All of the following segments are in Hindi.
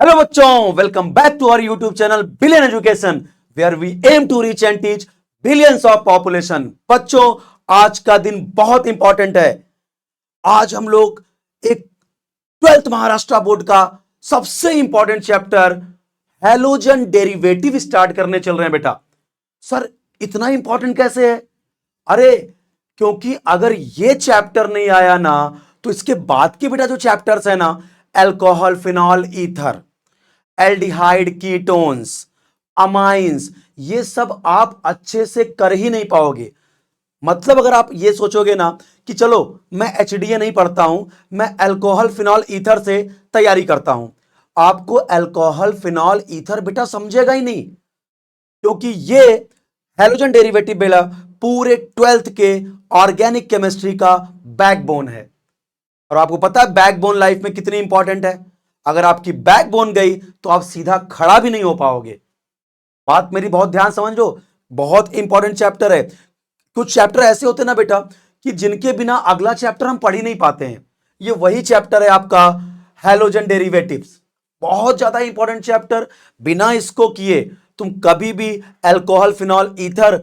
हेलो बच्चों, welcome back to our YouTube channel billion education, where we aim to reach and teach billions of population. बच्चों, आज का दिन बहुत इंपॉर्टेंट है। आज हम लोग एक 12th महाराष्ट्र बोर्ड का सबसे important chapter halogen derivative start करने चल रहे हैं। बेटा सर, इतना इंपॉर्टेंट कैसे है? अरे क्योंकि अगर ये चैप्टर नहीं आया ना तो इसके बाद के बेटा जो चैप्टर्स है ना, alcohol, phenol, ether, aldehyde, ketones, amines, ये सब आप अच्छे से कर ही नहीं पाओगे। मतलब अगर आप ये सोचोगे ना कि चलो मैं एचडीए नहीं पढ़ता हूं, मैं अल्कोहल, फिनॉल, ईथर से तैयारी करता हूं, आपको अल्कोहल, फिनॉल, ईथर बेटा समझेगा ही नहीं, क्योंकि ये हैलोजन डेरिवेटिव बेटा पूरे 12th के ऑर्गेनिक केमिस्ट्री का बैकबोन है। और आपको पता है बैकबोन लाइफ में कितनी इंपॉर्टेंट है। अगर आपकी बैकबोन गई तो आप सीधा खड़ा भी नहीं हो पाओगे। बात मेरी बहुत ध्यान समझो, बहुत इंपॉर्टेंट चैप्टर है। कुछ चैप्टर ऐसे होते हैं ना बेटा कि जिनके बिना अगला चैप्टर हम पढ़ ही नहीं पाते हैं। ये वही चैप्टर है आपका हैलोजन डेरिवेटिव्स। बहुत ज्यादा इंपॉर्टेंट चैप्टर। बिना इसको किए तुम कभी भी अल्कोहल, फिनॉल, ईथर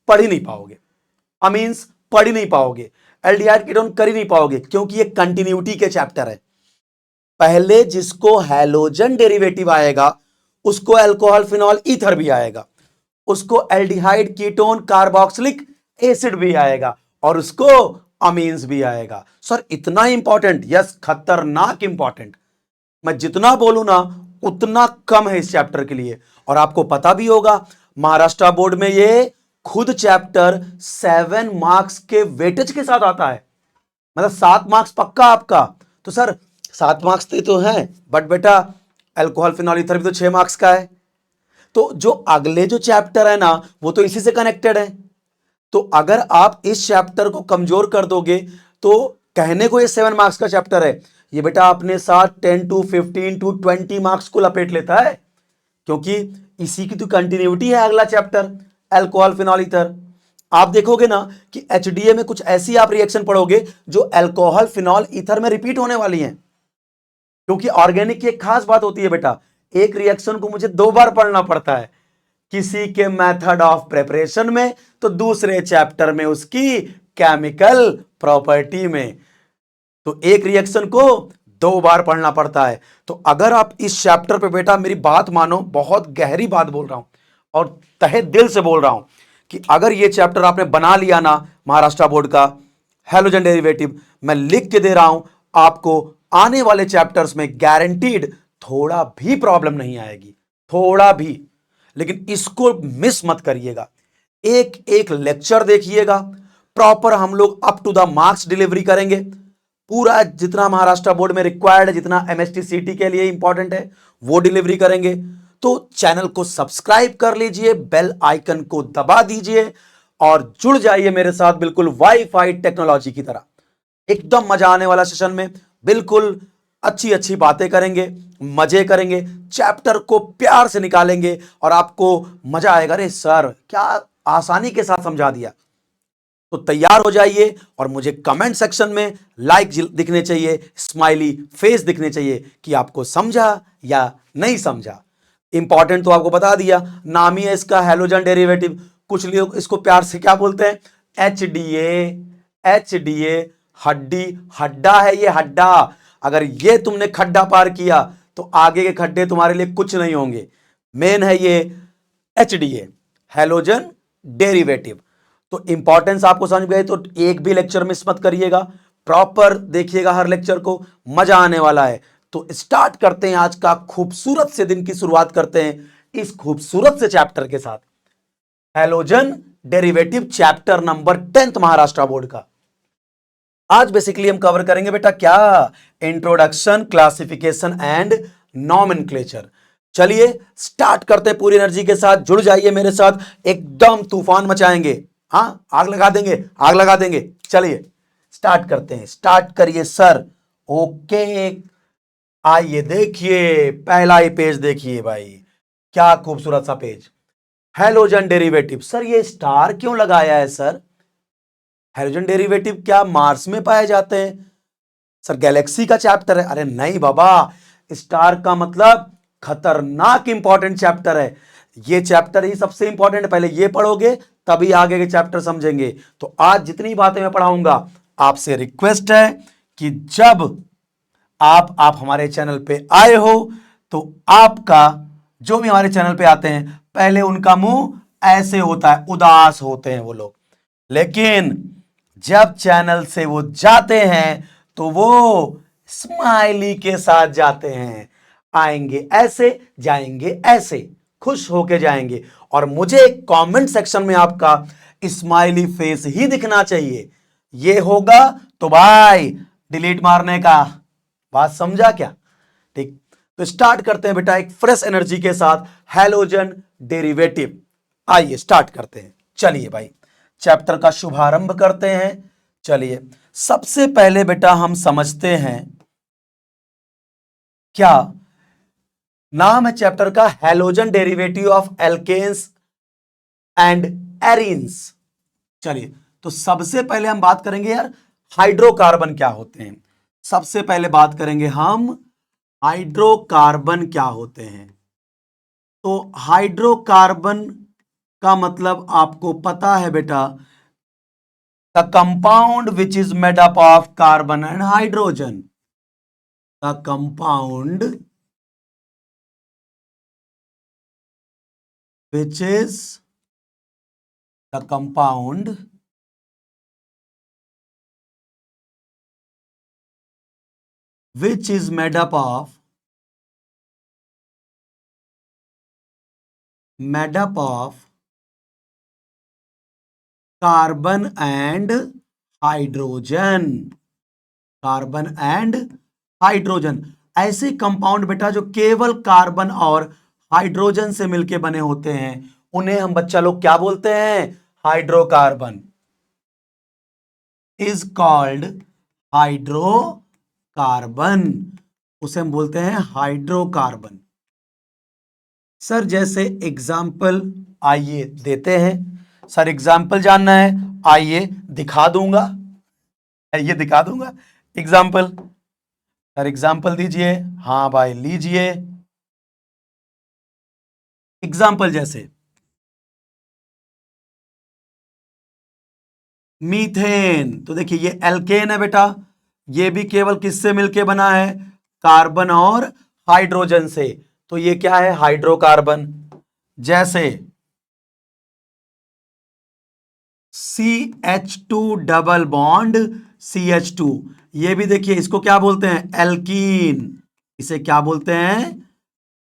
पढ़ ही नहीं पाओगे, अमीन्स पढ़ ही नहीं पाओगे, एल्डिहाइड, कीटोन कर ही नहीं पाओगे, क्योंकि ये कंटिन्यूटी के चैप्टर है। पहले जिसको हैलोजन डेरिवेटिव आएगा उसको अल्कोहल, फिनॉल, ईथर भी आएगा, उसको एल्डिहाइड, कीटोन, कार्बोक्सिलिक एसिड भी आएगा, और उसको अमीन्स भी आएगा। सर इतना इंपॉर्टेंट? यस, खतरनाक इंपॉर्टेंट। मैं जितना बोलूं ना उतना कम है इस चैप्टर के लिए। और आपको पता भी होगा महाराष्ट्र बोर्ड में ये खुद चैप्टर 7 मार्क्स के वेटेज के साथ आता है। मतलब 7 मार्क्स पक्का आपका। तो सर 7 मार्क्स तो है, बट बेटा अल्कोहल, फिनॉल, ईथर भी तो 6 मार्क्स का है। तो जो अगले जो चैप्टर है ना वो तो इसी से कनेक्टेड है। तो अगर आप इस चैप्टर को कमजोर कर दोगे तो कहने को ये 7 मार्क्स का चैप्टर है, ये बेटा अपने साथ 10 to 15 to 20 मार्क्स को लपेट लेता है, क्योंकि इसी की तो कंटिन्यूटी है अगला चैप्टर अल्कोहल, फिनॉल, ईथर। आप देखोगे ना कि एचडीए में कुछ ऐसी आप रिएक्शन पढ़ोगे जो अल्कोहल, फिनॉल, ईथर में रिपीट होने वाली हैं। क्योंकि ऑर्गेनिक की एक खास बात होती है बेटा, एक रिएक्शन को मुझे 2 बार पढ़ना पड़ता है, किसी के मेथड ऑफ प्रिपरेशन में तो दूसरे चैप्टर में उसकी केमिकल प्रॉपर्टी में। तो एक रिएक्शन को 2 बार पढ़ना पड़ता है। तो अगर आप इस चैप्टर पे बेटा मेरी बात मानो, बहुत गहरी बात बोल रहा हूं और तहे दिल से बोल रहा हूं कि अगर ये चैप्टर आपने बना लिया ना महाराष्ट्र बोर्ड का हैलोजन डेरिवेटिव, मैं लिख के दे रहा हूं आपको, आने वाले चैप्टर्स में गारंटीड थोड़ा भी प्रॉब्लम नहीं आएगी, थोड़ा भी। लेकिन इसको मिस मत करिएगा, एक एक लेक्चर देखिएगा, प्रॉपर हम लोग up to the marks delivery करेंगे। पूरा जितना महाराष्ट्र बोर्ड में रिक्वायर्ड है, जितना एमएसटी सीटी के लिए इंपॉर्टेंट है वो डिलीवरी करेंगे। तो चैनल को सब्सक्राइब कर लीजिए, बेल आइकन को दबा दीजिए और जुड़ जाइए मेरे साथ बिल्कुल वाईफाई टेक्नोलॉजी की तरह। एकदम मजा आने वाला सेशन में, बिल्कुल अच्छी अच्छी बातें करेंगे, मजे करेंगे, चैप्टर को प्यार से निकालेंगे और आपको मजा आएगा। अरे सर क्या आसानी के साथ समझा दिया। तो तैयार हो जाइए और मुझे कमेंट सेक्शन में लाइक दिखने चाहिए, स्माइली फेस दिखने चाहिए कि आपको समझा या नहीं समझा। इंपॉर्टेंट तो आपको बता दिया, नाम ही है इसका हैलोजन डेरिवेटिव। कुछ लोग इसको प्यार से क्या बोलते हैं? एचडीए। एचडीए हड्डी, हड्डा है ये, हड्डा। अगर ये तुमने खड्डा पार किया तो आगे के खड्डे तुम्हारे लिए कुछ नहीं होंगे। मेन है ये एचडीए, हैलोजन डेरिवेटिव। तो इंपॉर्टेंस आपको समझ गए तो एक भी लेक्चर मिस मत करिएगा, प्रॉपर देखिएगा हर लेक्चर को, मजा आने वाला है। तो स्टार्ट करते हैं आज का खूबसूरत से दिन की शुरुआत करते हैं इस खूबसूरत से चैप्टर के साथ, halogen derivative chapter number 10th Maharashtra board का। आज बेसिकली हम कवर करेंगे बेटा क्या? Introduction, classification and nomenclature. चलिए स्टार्ट करते हैं पूरी एनर्जी के साथ, जुड़ जाइए मेरे साथ, एकदम तूफान मचाएंगे। हाँ, आग लगा देंगे, आग लगा देंगे। चलिए स्टार्ट करते हैं, स्टार्ट करिए सर। ओके, आइए देखिए पहला ही पेज देखिए भाई, क्या खूबसूरत सा पेज, हैलोजन डेरिवेटिव। सर ये स्टार क्यों लगाया है सर? हैलोजन डेरिवेटिव क्या मार्स में पाए जाते हैं? सर गैलेक्सी का चैप्टर है। अरे नहीं बाबा, स्टार का मतलब खतरनाक इंपॉर्टेंट चैप्टर है। ये चैप्टर ही सबसे इंपॉर्टेंट है, पहले ये पढ़ोगे तभी आगे के चैप्टर समझेंगे। तो आज जितनी बातें मैं पढ़ाऊंगा, आपसे रिक्वेस्ट है कि जब आप हमारे चैनल पे आए हो तो आपका, जो भी हमारे चैनल पे आते हैं, पहले उनका मुंह ऐसे होता है, उदास होते हैं वो लोग, लेकिन जब चैनल से वो जाते हैं तो वो स्माइली के साथ जाते हैं। आएंगे ऐसे, जाएंगे ऐसे, खुश होके जाएंगे। और मुझे कमेंट सेक्शन में आपका स्माइली फेस ही दिखना चाहिए। ये होगा तो भाई डिलीट मारने का, बात समझा क्या? ठीक, तो स्टार्ट करते हैं बेटा एक फ्रेश एनर्जी के साथ हैलोजन डेरिवेटिव। आइए स्टार्ट करते हैं। चलिए भाई चैप्टर का शुभारंभ करते हैं। चलिए सबसे पहले बेटा हम समझते हैं, क्या नाम है चैप्टर का, halogen derivative of alkanes and arenes. चलिए तो सबसे पहले हम बात करेंगे यार हाइड्रोकार्बन क्या होते हैं। सबसे पहले बात करेंगे हम हाइड्रोकार्बन क्या होते हैं। तो हाइड्रोकार्बन का मतलब आपको पता है बेटा, the compound which is made up of carbon and hydrogen. The compound which is the compound which is made up of carbon and hydrogen. Carbon and hydrogen, ऐसे कंपाउंड बेटा जो केवल कार्बन और हाइड्रोजन से मिलके बने होते हैं, उन्हें हम बच्चा लोग क्या बोलते हैं? हाइड्रोकार्बन। इज कॉल्ड हाइड्रोकार्बन, उसे हम बोलते हैं हाइड्रोकार्बन। सर जैसे एग्जाम्पल आइए देते हैं। सर एग्जाम्पल जानना है, आइए दिखा दूंगा, ये दिखा दूंगा एग्जाम्पल। सर एग्जाम्पल दीजिए। हाँ भाई लीजिए एग्जाम्पल, जैसे मीथेन। तो देखिए ये एल्केन है बेटा, ये भी केवल किससे मिलके बना है? कार्बन और हाइड्रोजन से। तो ये क्या है? हाइड्रोकार्बन। जैसे CH2 डबल बॉन्ड CH2, ये भी देखिए इसको क्या बोलते हैं? एल्कीन। इसे क्या बोलते हैं?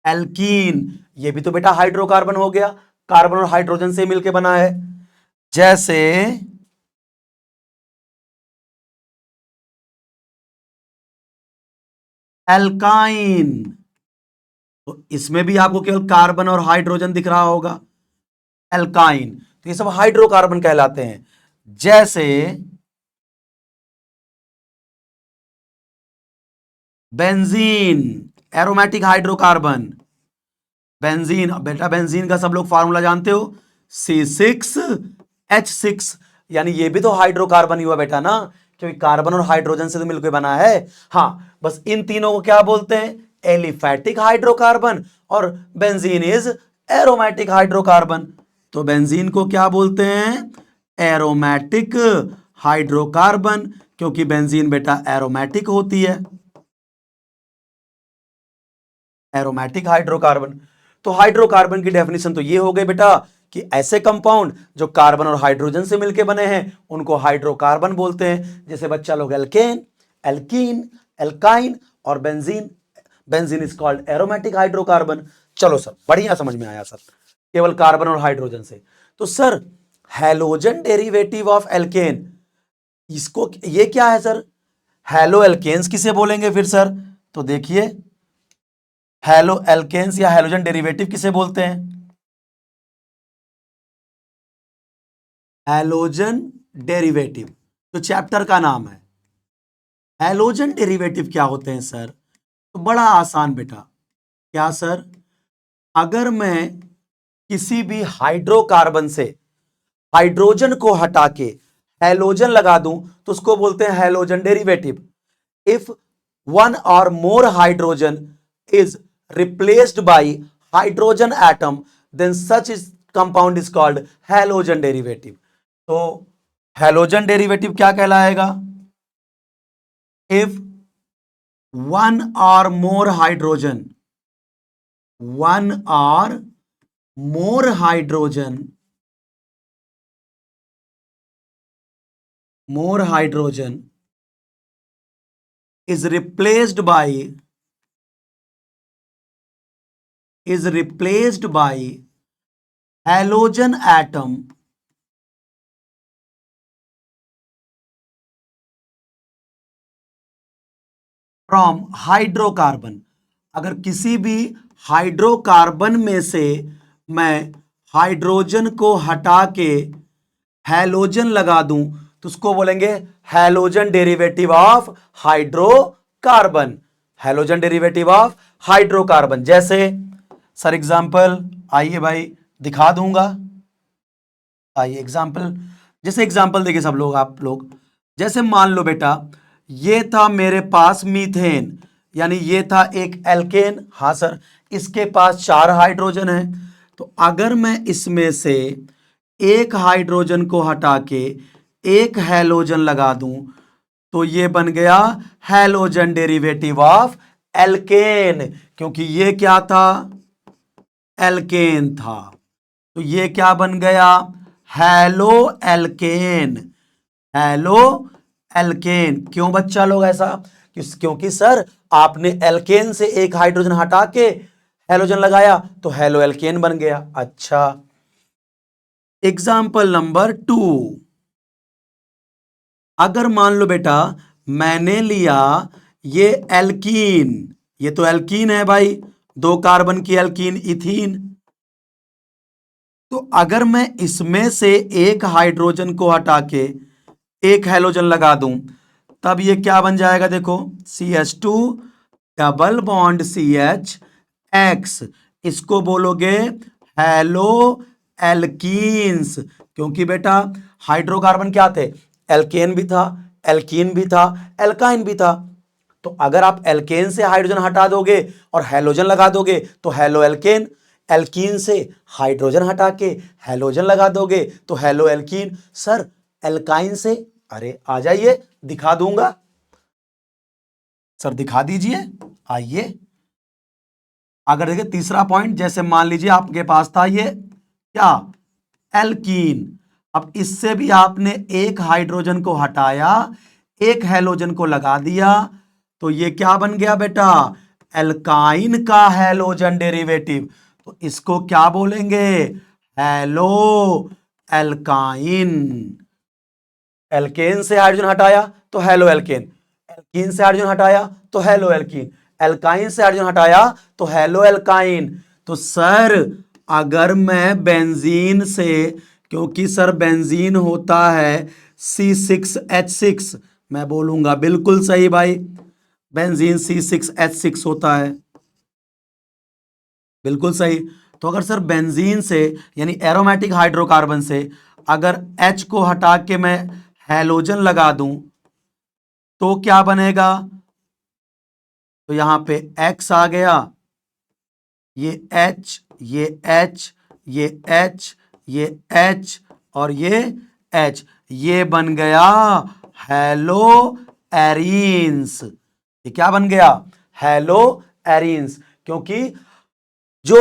एल्कीन। ये भी तो बेटा हाइड्रोकार्बन हो गया, कार्बन और हाइड्रोजन से मिलके बना है। जैसे एल्काइन, तो इसमें भी आपको केवल कार्बन और हाइड्रोजन दिख रहा होगा, एल्काइन। तो ये सब हाइड्रोकार्बन कहलाते हैं। जैसे बेंजीन, एरोमेटिक हाइड्रोकार्बन। बेंजीन, बेटा बेंजीन का सब लोग फार्मूला जानते हो, C6H6, यानी ये भी तो हाइड्रोकार्बन ही हुआ बेटा ना, क्योंकि कार्बन और हाइड्रोजन से तो मिलकर बना है। हाँ, बस इन तीनों को क्या बोलते हैं? एलिफैटिक हाइड्रोकार्बन, और बेंजीन इज एरोमेटिक हाइड्रोकार्बन। तो बेंजीन को क्या बोलते हैं? एरोमेटिक हाइड्रोकार्बन, क्योंकि बेंजीन बेटा एरोमेटिक होती है, एरोमेटिक हाइड्रोकार्बन। तो हाइड्रोकार्बन की डेफिनेशन तो ये हो गई बेटा कि ऐसे कंपाउंड जो कार्बन और हाइड्रोजन से मिलकर बने हैं उनको हाइड्रोकार्बन बोलते हैं। जैसे बच्चा लोग एल्केन, एल्कीन, एल्काइन और benzene. Benzene is called aromatic hydrocarbon. चलो सर बढ़िया समझ में आया सर, केवल कार्बन और हाइड्रोजन से। तो sir halogen derivative of alkene, इसको ये क्या है सर? हैलो एल्केन्स किसे बोलेंगे फिर सर? तो देखिए हैलो एल्केन्स या हैलोजन डेरिवेटिव किसे बोलते हैं? हैलोजन डेरिवेटिव, तो चैप्टर का नाम है। हैलोजन डेरिवेटिव क्या होते हैं सर? तो बड़ा आसान बेटा, क्या सर? अगर मैं किसी भी हाइड्रोकार्बन से हाइड्रोजन को हटा के हैलोजन लगा दूं तो उसको बोलते हैं halogen derivative. If one or more hydrogen is replaced by hydrogen atom, then such is compound is called halogen derivative. तो halogen derivative क्या कहलाएगा? If one or more hydrogen is replaced by halogen atom from hydrocarbon. अगर किसी भी हाइड्रोकार्बन में से मैं हाइड्रोजन को हटा के हैलोजन लगा दूं तो उसको बोलेंगे halogen derivative of hydrocarbon. Halogen derivative of hydrocarbon. जैसे सर एग्जांपल आइए भाई दिखा दूंगा. आइए एग्जांपल, जैसे एग्जांपल देखिए सब लोग, आप लोग जैसे मान लो बेटा ये था मेरे पास मीथेन, यानी ये था एक एल्केन. हाँ सर, इसके पास 4 हाइड्रोजन है. तो अगर मैं इसमें से एक हाइड्रोजन को हटा के एक हैलोजन लगा दूं तो ये बन गया हैलोजन डेरिवेटिव ऑफ एल्केन. क्योंकि ये क्या था? एल्केन था. तो ये क्या बन गया? Halo alkane. Halo alkane. क्यों बच्चा लोग ऐसा? क्योंकि सर आपने एल्केन से एक हाइड्रोजन हटा के हैलोजन लगाया तो हैलो एल्केन बन गया. अच्छा, एग्जाम्पल नंबर 2. अगर मान लो बेटा मैंने लिया ये एल्कीन, ये तो एल्कीन है भाई, 2 कार्बन की एल्कीन इथीन. तो अगर मैं इसमें से एक हाइड्रोजन को हटा के एक हैलोजन लगा दूं तब ये क्या बन जाएगा? देखो CH2 double bond CH X. इसको बोलोगे हैलो एल्कीन्स. क्योंकि बेटा हाइड्रोकार्बन क्या थे? एल्केन भी था, एल्कीन भी था, एल्काइन भी था. तो अगर आप एल्केन से हाइड्रोजन हटा दोगे और हैलोजन लगा दोगे तो हैलो एल्केन. एल्कीन से हाइड्रोजन हटा के हैलोजन लगा दोगे तो हैलो एल्कीन. सर एल्काइन से, अरे आ जाइए दिखा दूंगा. सर दिखा दीजिए, आइए. अगर देखिए तीसरा पॉइंट, जैसे मान लीजिए आपके पास था ये क्या? एल्कीन. अब इससे भी आपने एक हाइड्रोजन को हटाया, एक हैलोजन को लगा दिया तो ये क्या बन गया बेटा? एल्काइन का हैलोजन डेरिवेटिव. तो इसको क्या बोलेंगे? Hello alkyne. एल्केन से हाइड्रोजन हटाया तो हैलो एल्केन, एल्कीन से हाइड्रोजन हटाया तो हैलो एल्कीन, एल्काइन से हाइड्रोजन हटाया तो हैलो एल्काइन. तो सर अगर मैं बेंजीन से, क्योंकि सर बेंजीन होता है C6H6, मैं बोलूंगा बिल्कुल सही भाई, बेंजीन C6H6 होता है, बिल्कुल सही. तो अगर सर बेंजीन से यानी एरोमेटिक हाइड्रोकार्बन से अगर H को हटा के मैं हैलोजन लगा दूं तो क्या बनेगा? तो यहां पे X आ गया, ये H, ये H, ये H, ये H और ये H. ये बन गया हैलो एरीन्स. ये क्या बन गया? Hello arenes. क्योंकि जो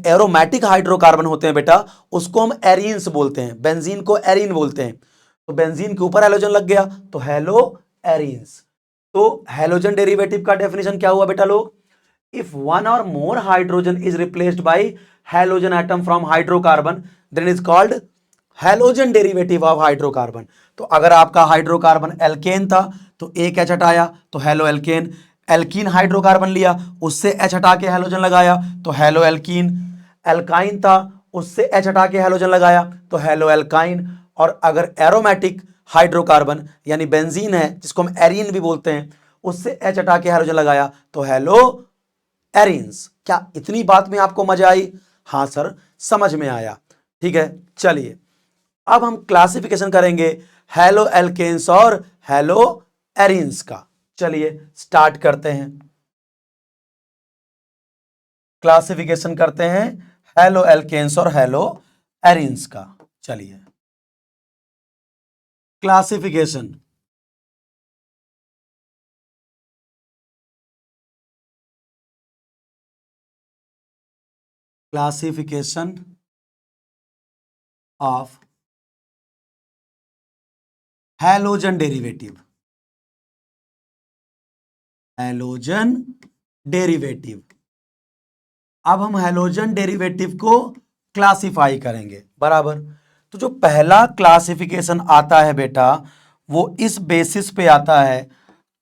एरोमेटिक हाइड्रोकार्बन होते हैं बेटा उसको हम एरीन्स बोलते हैं, बेंजीन को एरीन बोलते हैं. तो बेंजीन के ऊपर हैलोजन लग गया तो हैलो एरीन्स. तो हैलोजन डेरिवेटिव का डेफिनेशन क्या हुआ बेटा लोग? If one or more hydrogen is replaced by halogen atom from hydrocarbon then is called halogen derivative of hydrocarbon. तो अगर आपका हाइड्रोकार्बन एल्केन था तो एक H हटाया तो हैलो एल्केन. एल्कीन हाइड्रोकार्बन लिया, उससे H हटा के हैलोजन लगाया तो हैलो एल्कीन. एल्काइन था, उससे H हटा के हैलोजन लगाया तो हैलो एल्काइन. और अगर एरोमेटिक हाइड्रोकार्बन यानी बेंजीन है जिसको हम एरीन भी बोलते हैं, उससे H हटा के हैलोजन लगाया तो हैलो एरीन्स. क्या इतनी बात में आपको मजा आई? हाँ सर समझ में आया. ठीक है, चलिए अब हम क्लासिफिकेशन करेंगे हैलो एल्केन्स और हैलो एरीन्स का. चलिए स्टार्ट करते हैं. क्लासिफिकेशन करते हैं हेलो एल्केन्स और हेलो एरिन्स का। चलिए classification. Classification of halogen derivative. Halogen derivative. अब हम हैलोजन डेरिवेटिव को क्लासिफाई करेंगे, बराबर। तो जो पहला क्लासिफिकेशन आता है बेटा, वो इस बेसिस पे आता है,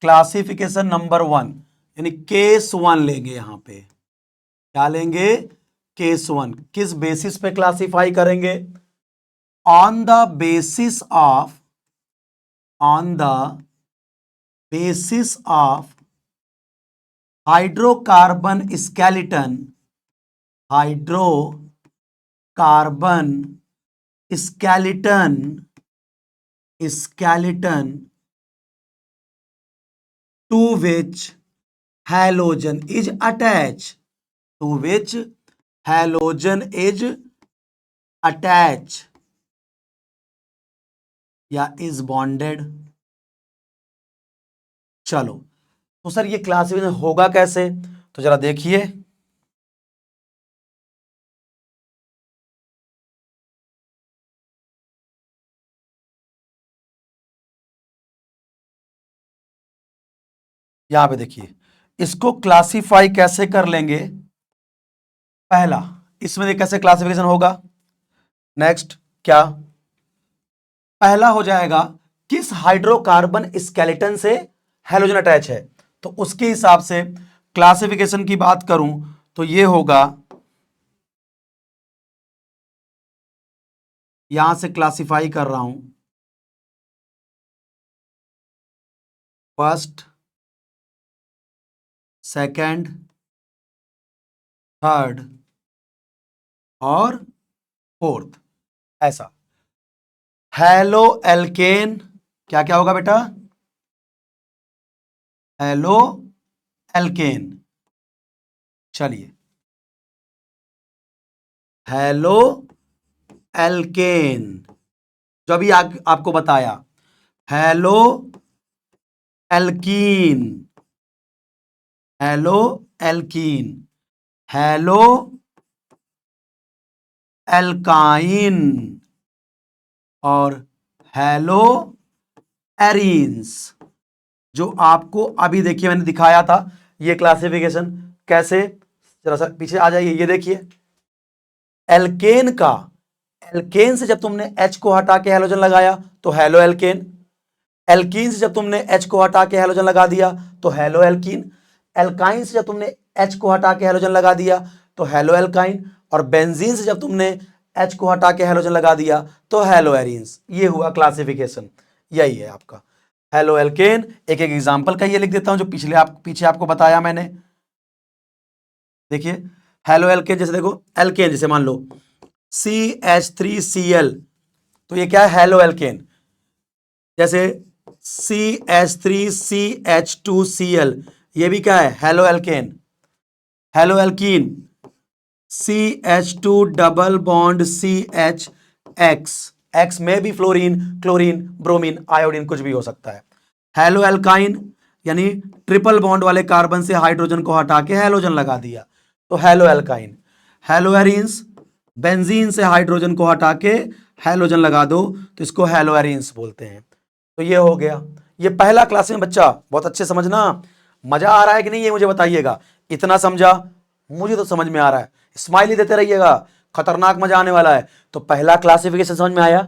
क्लासिफिकेशन नंबर 1, यानी केस 1 लेंगे। यहां पे क्या लेंगे? केस 1। किस बेसिस पे क्लासिफाई करेंगे? On the basis of, on the basis of hydrocarbon skeleton, hydrocarbon skeleton, skeleton to which halogen is attach, to which halogen is attach या इज बॉन्डेड। चलो, तो सर ये क्लासिफिकेशन होगा कैसे? तो जरा देखिए, यहां पे देखिए, इसको क्लासिफाई कैसे कर लेंगे? पहला, इसमें कैसे क्लासिफिकेशन होगा? नेक्स्ट क्या? पहला हो जाएगा किस हाइड्रोकार्बन स्केलेटन से हैलोजन अटैच है, तो उसके हिसाब से क्लासिफिकेशन की बात करूं तो ये होगा, यहां से क्लासिफाई कर रहा हूं, फर्स्ट, सेकंड, थर्ड और फोर्थ, ऐसा। हेलो एल्केन, क्या क्या होगा बेटा? Halo alkane. चलिए, हेलो एल्केन, जो अभी आपको बताया, hello alkene, hello alkene, hello alkyne और हेलो एरीन्स। जो आपको अभी देखिए मैंने दिखाया था, ये क्लासिफिकेशन कैसे, जरा सा पीछे आ जाइए, ये देखिए एल्केन का, एल्केन से जब तुमने H को हटा के हैलोजन लगाया तो हेलो एल्केन, एल्कीन से जब तुमने H को हटा के हैलोजन लगा दिया तो हेलो एल्कीन, एल्काइन से जब तुमने H को हटा के हैलोजन लगा दिया तो हेलो एल्काइन, और बेंजीन से जब तुमने H को हटा के हैलोजन लगा दिया तो हेलो एरीन्स। ये हुआ क्लासिफिकेशन, यही है आपका हेलो एल्केन। एक एक एग्जांपल का ये लिख देता हूं जो पीछे आपको बताया मैंने। देखिए हेलो एल्केन, जैसे देखो एल्केन, जैसे मान लो CH3Cl, तो ये क्या है? Halo alkane. जैसे CH3CH2Cl, ये भी क्या है? Halo alkane. Hello alkene, CH2 double bond CH, x में भी फ्लोरीन, क्लोरीन, ब्रोमीन, आयोडीन, कुछ भी हो सकता है। हेलो एल्काइन, यानी ट्रिपल बॉन्ड वाले कार्बन से हाइड्रोजन को हटा के हैलोजन लगा दिया तो hello alkyne. Hello arenes, benzene से हाइड्रोजन को हटा के हैलोजन लगा दो तो इसको हेलो एरीन्स बोलते हैं। तो ये हो गया, ये पहला क्लास में बच्चा, बहुत अच्छे समझना। मजा आ रहा है कि नहीं ये मुझे बताइएगा। इतना समझा? मुझे तो समझ में आ रहा है, स्माइली देते रहिएगा, खतरनाक मजा आने वाला है। तो पहला क्लासिफिकेशन समझ में आया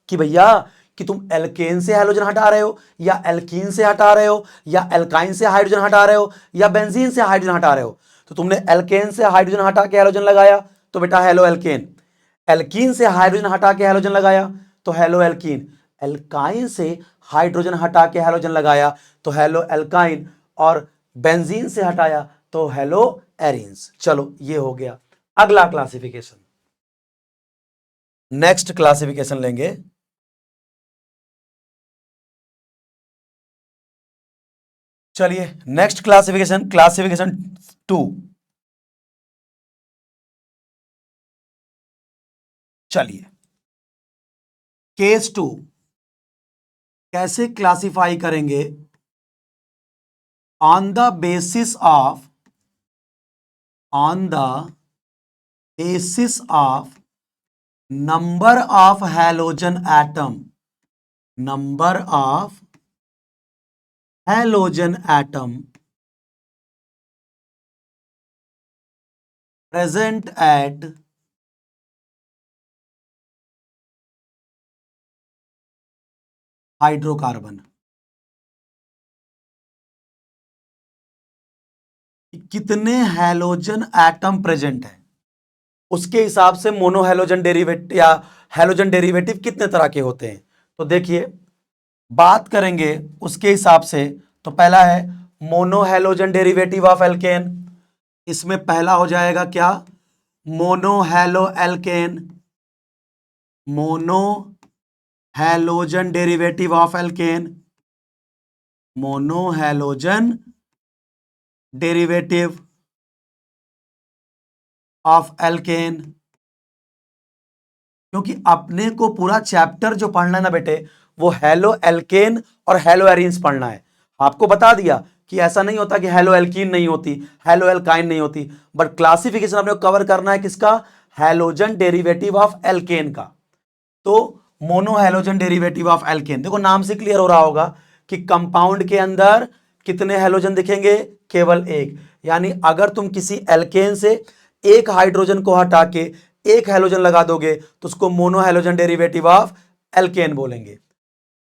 कि भैया, कि तुम एल्केन से हाइड्रोजन हटा रहे हो या एल्कीन से हटा रहे हो या एल्काइन से हाइड्रोजन हटा रहे हो या बेंजीन से हाइड्रोजन हटा रहे हो। तो तुमने एल्केन से हाइड्रोजन हटा के हाइड्रोजन लगाया तो बेटा हेलो एल्केन, एल्कीन से हाइड्रोजन हटा के हाइड्रोजन लगाया तो हेलो एल्कीन, एल्काइन से हाइड्रोजन हटा के हाइड्रोजन लगाया तो हेलो एल्काइन, और बेंजीन से हटाया तो हेलो एरीन्स। चलो ये हो गया। अगला क्लासिफिकेशन, नेक्स्ट क्लासिफिकेशन लेंगे। चलिए नेक्स्ट क्लासिफिकेशन, क्लासिफिकेशन 2, चलिए केस 2 कैसे क्लासिफाई करेंगे? On the basis of number of halogen atom, number of halogen atom present at hydrocarbon. कितने हैलोजन एटम प्रेजेंट है उसके हिसाब से मोनोहैलोजन डेरिवेटिव या हैलोजन डेरिवेटिव कितने तरह के होते हैं। तो देखिए बात करेंगे उसके हिसाब से, तो पहला है मोनोहैलोजन डेरिवेटिव ऑफ एल्केन। इसमें पहला हो जाएगा क्या? Monohalo alkane, mono halogen derivative of alkane, monohalogen derivative of alkane. क्योंकि अपने को पूरा चैप्टर जो पढ़ना है ना बेटे, वो हैलो एल्केन और हैलो एरीन्स पढ़ना है। आपको बता दिया कि ऐसा नहीं होता कि हैलो एल्कीन नहीं होती, हैलो एल्काइन नहीं होती, बट क्लासिफिकेशन अपने को कवर करना है किसका? हैलोजन डेरिवेटिव ऑफ एल्केन का। तो मोनोहैलोजन डेरिवेटिव ऑफ एल्केन, देखो नाम से क्लियर हो रहा होगा कि कंपाउंड के अंदर कितने हैलोजन दिखेंगे? केवल एक। यानी अगर तुम किसी एल्केन से एक हाइड्रोजन को हटा के एक हैलोजन लगा दोगे तो उसको मोनोहैलोजन डेरिवेटिव ऑफ एल्केन बोलेंगे।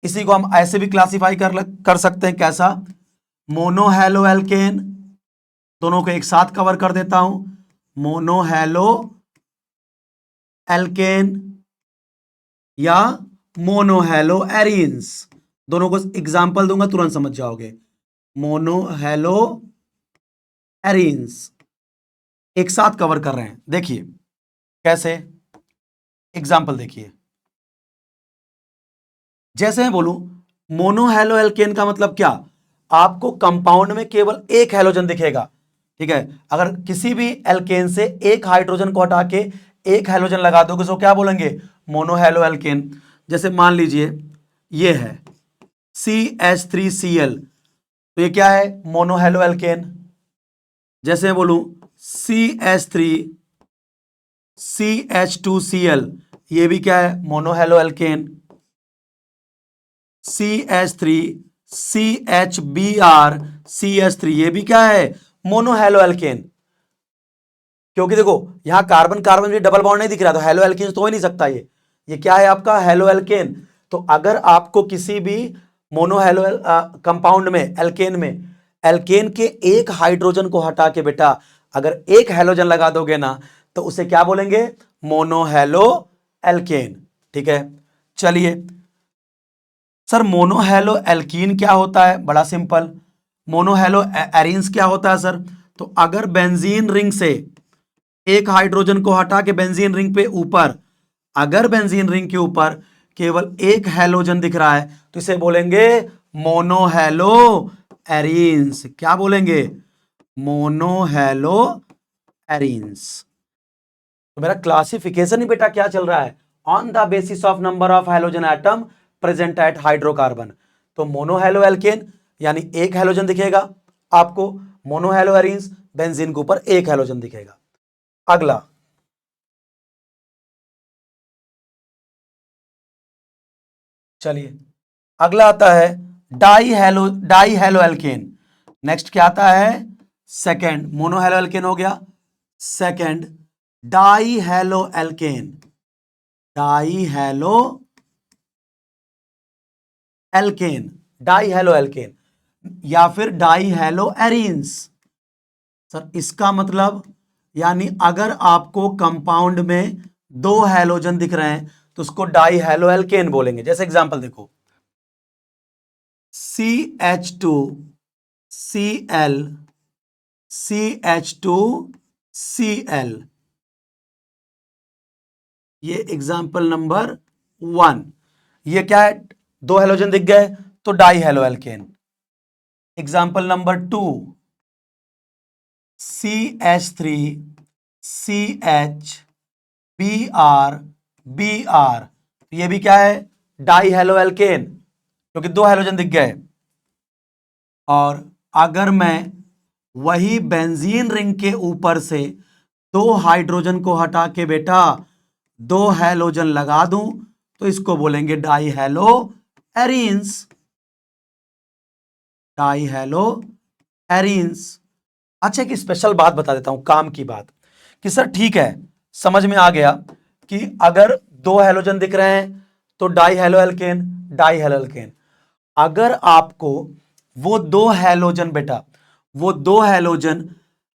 इसी को हम ऐसे भी क्लासिफाई कर सकते हैं, कैसा? मोनोहैलो एल्केन, दोनों को एक साथ कवर कर देता हूं, मोनोहैलो एल्केन या मोनोहैलो एरीन्स। दोनों को एग्जांपल दूंगा तुरंत समझ जाओगे। मोनोहैलो एरीन्स एक साथ कवर कर रहे हैं, देखिए कैसे, एग्जांपल देखिए। जैसे मैं बोलूं मोनोहैलो एल्केन का मतलब क्या? आपको कंपाउंड में केवल एक हैलोजन दिखेगा, ठीक है। अगर किसी भी एल्केन से एक हाइड्रोजन को हटा के एक हैलोजन लगा दोगे तो क्या बोलेंगे? मोनोहैलो एल्केन। जैसे मान लीजिए ये है CH3Cl, तो ये क्या है? मोनोहैलो एल्केन। जैसे मैं बोलूं CH3CH2Cl, ये भी क्या है? मोनोहैलो एल्केन। CH3CHBr ये भी क्या है? मोनोहैलो एल्केन। क्योंकि देखो यहां कार्बन कार्बन भी डबल बॉन्ड नहीं दिख रहा, तो हैलो एल्केन तो हो ही नहीं सकता। ये क्या है आपका? Halo alkane. तो अगर आपको किसी भी मोनोहैलो कंपाउंड में, एल्केन के एक हाइड्रोजन को हटा के बेटा अगर एक हैलोजन लगा दोगे ना, तो उसे क्या बोलेंगे? मोनोहैलो एल्केन, ठीक है। चलिए सर मोनोहैलो एल्कीन क्या होता है? बड़ा सिंपल। मोनोहैलो एरीन्स क्या होता है सर? तो अगर बेंजीन रिंग से एक हाइड्रोजन को हटा के बेंजीन रिंग पे ऊपर, अगर बेंजीन रिंग के ऊपर केवल एक हैलोजन दिख रहा है तो इसे बोलेंगे मोनोहैलो एरीन्स। क्या बोलेंगे? मोनोहैलो एरीन्स। तो मेरा क्लासिफिकेशन ही बेटा क्या चल रहा है? On the basis of number of halogen atom present at hydrocarbon. तो मोनोहैलो एल्केन यानी एक हैलोजन दिखेगा आपको, मोनोहैलो एरीन्स बेंजीन के ऊपर एक हैलोजन दिखेगा। अगला चलिए अगला आता है डाई हैलो एल्केन। नेक्स्ट क्या आता है? सेकंड मोनोहैलो एल्केन हो गया, second di halo alkane, di halo alkane, di halo alkane या फिर डाई हैलो एरीन्स। सर इसका मतलब यानी अगर आपको कंपाउंड में दो हैलोजन दिख रहे हैं तो उसको डाई हैलो एल्केन बोलेंगे। जैसे एग्जांपल देखो CH2Cl, CH2Cl, ये एग्जांपल नंबर 1। ये क्या है? दो हैलोजन दिख गए तो di halo alkane. Example number 2 CH3CHBr Br, ये भी क्या है, डाई हेलो एल्केन, क्योंकि दो हेलोजन दिख गए। और अगर मैं वही बेंजीन रिंग के ऊपर से दो हाइड्रोजन को हटा के बेटा दो हेलोजन लगा दूं तो इसको बोलेंगे die hello arenes, die hello arenes. अच्छा, एक स्पेशल बात बता देता हूं, काम की बात, कि सर ठीक है, समझ में आ गया कि अगर दो हेलोजन दिख रहे हैं तो die halo alkane, die halo alkane. अगर आपको वो दो हैलोजन बेटा, वो दो हैलोजन,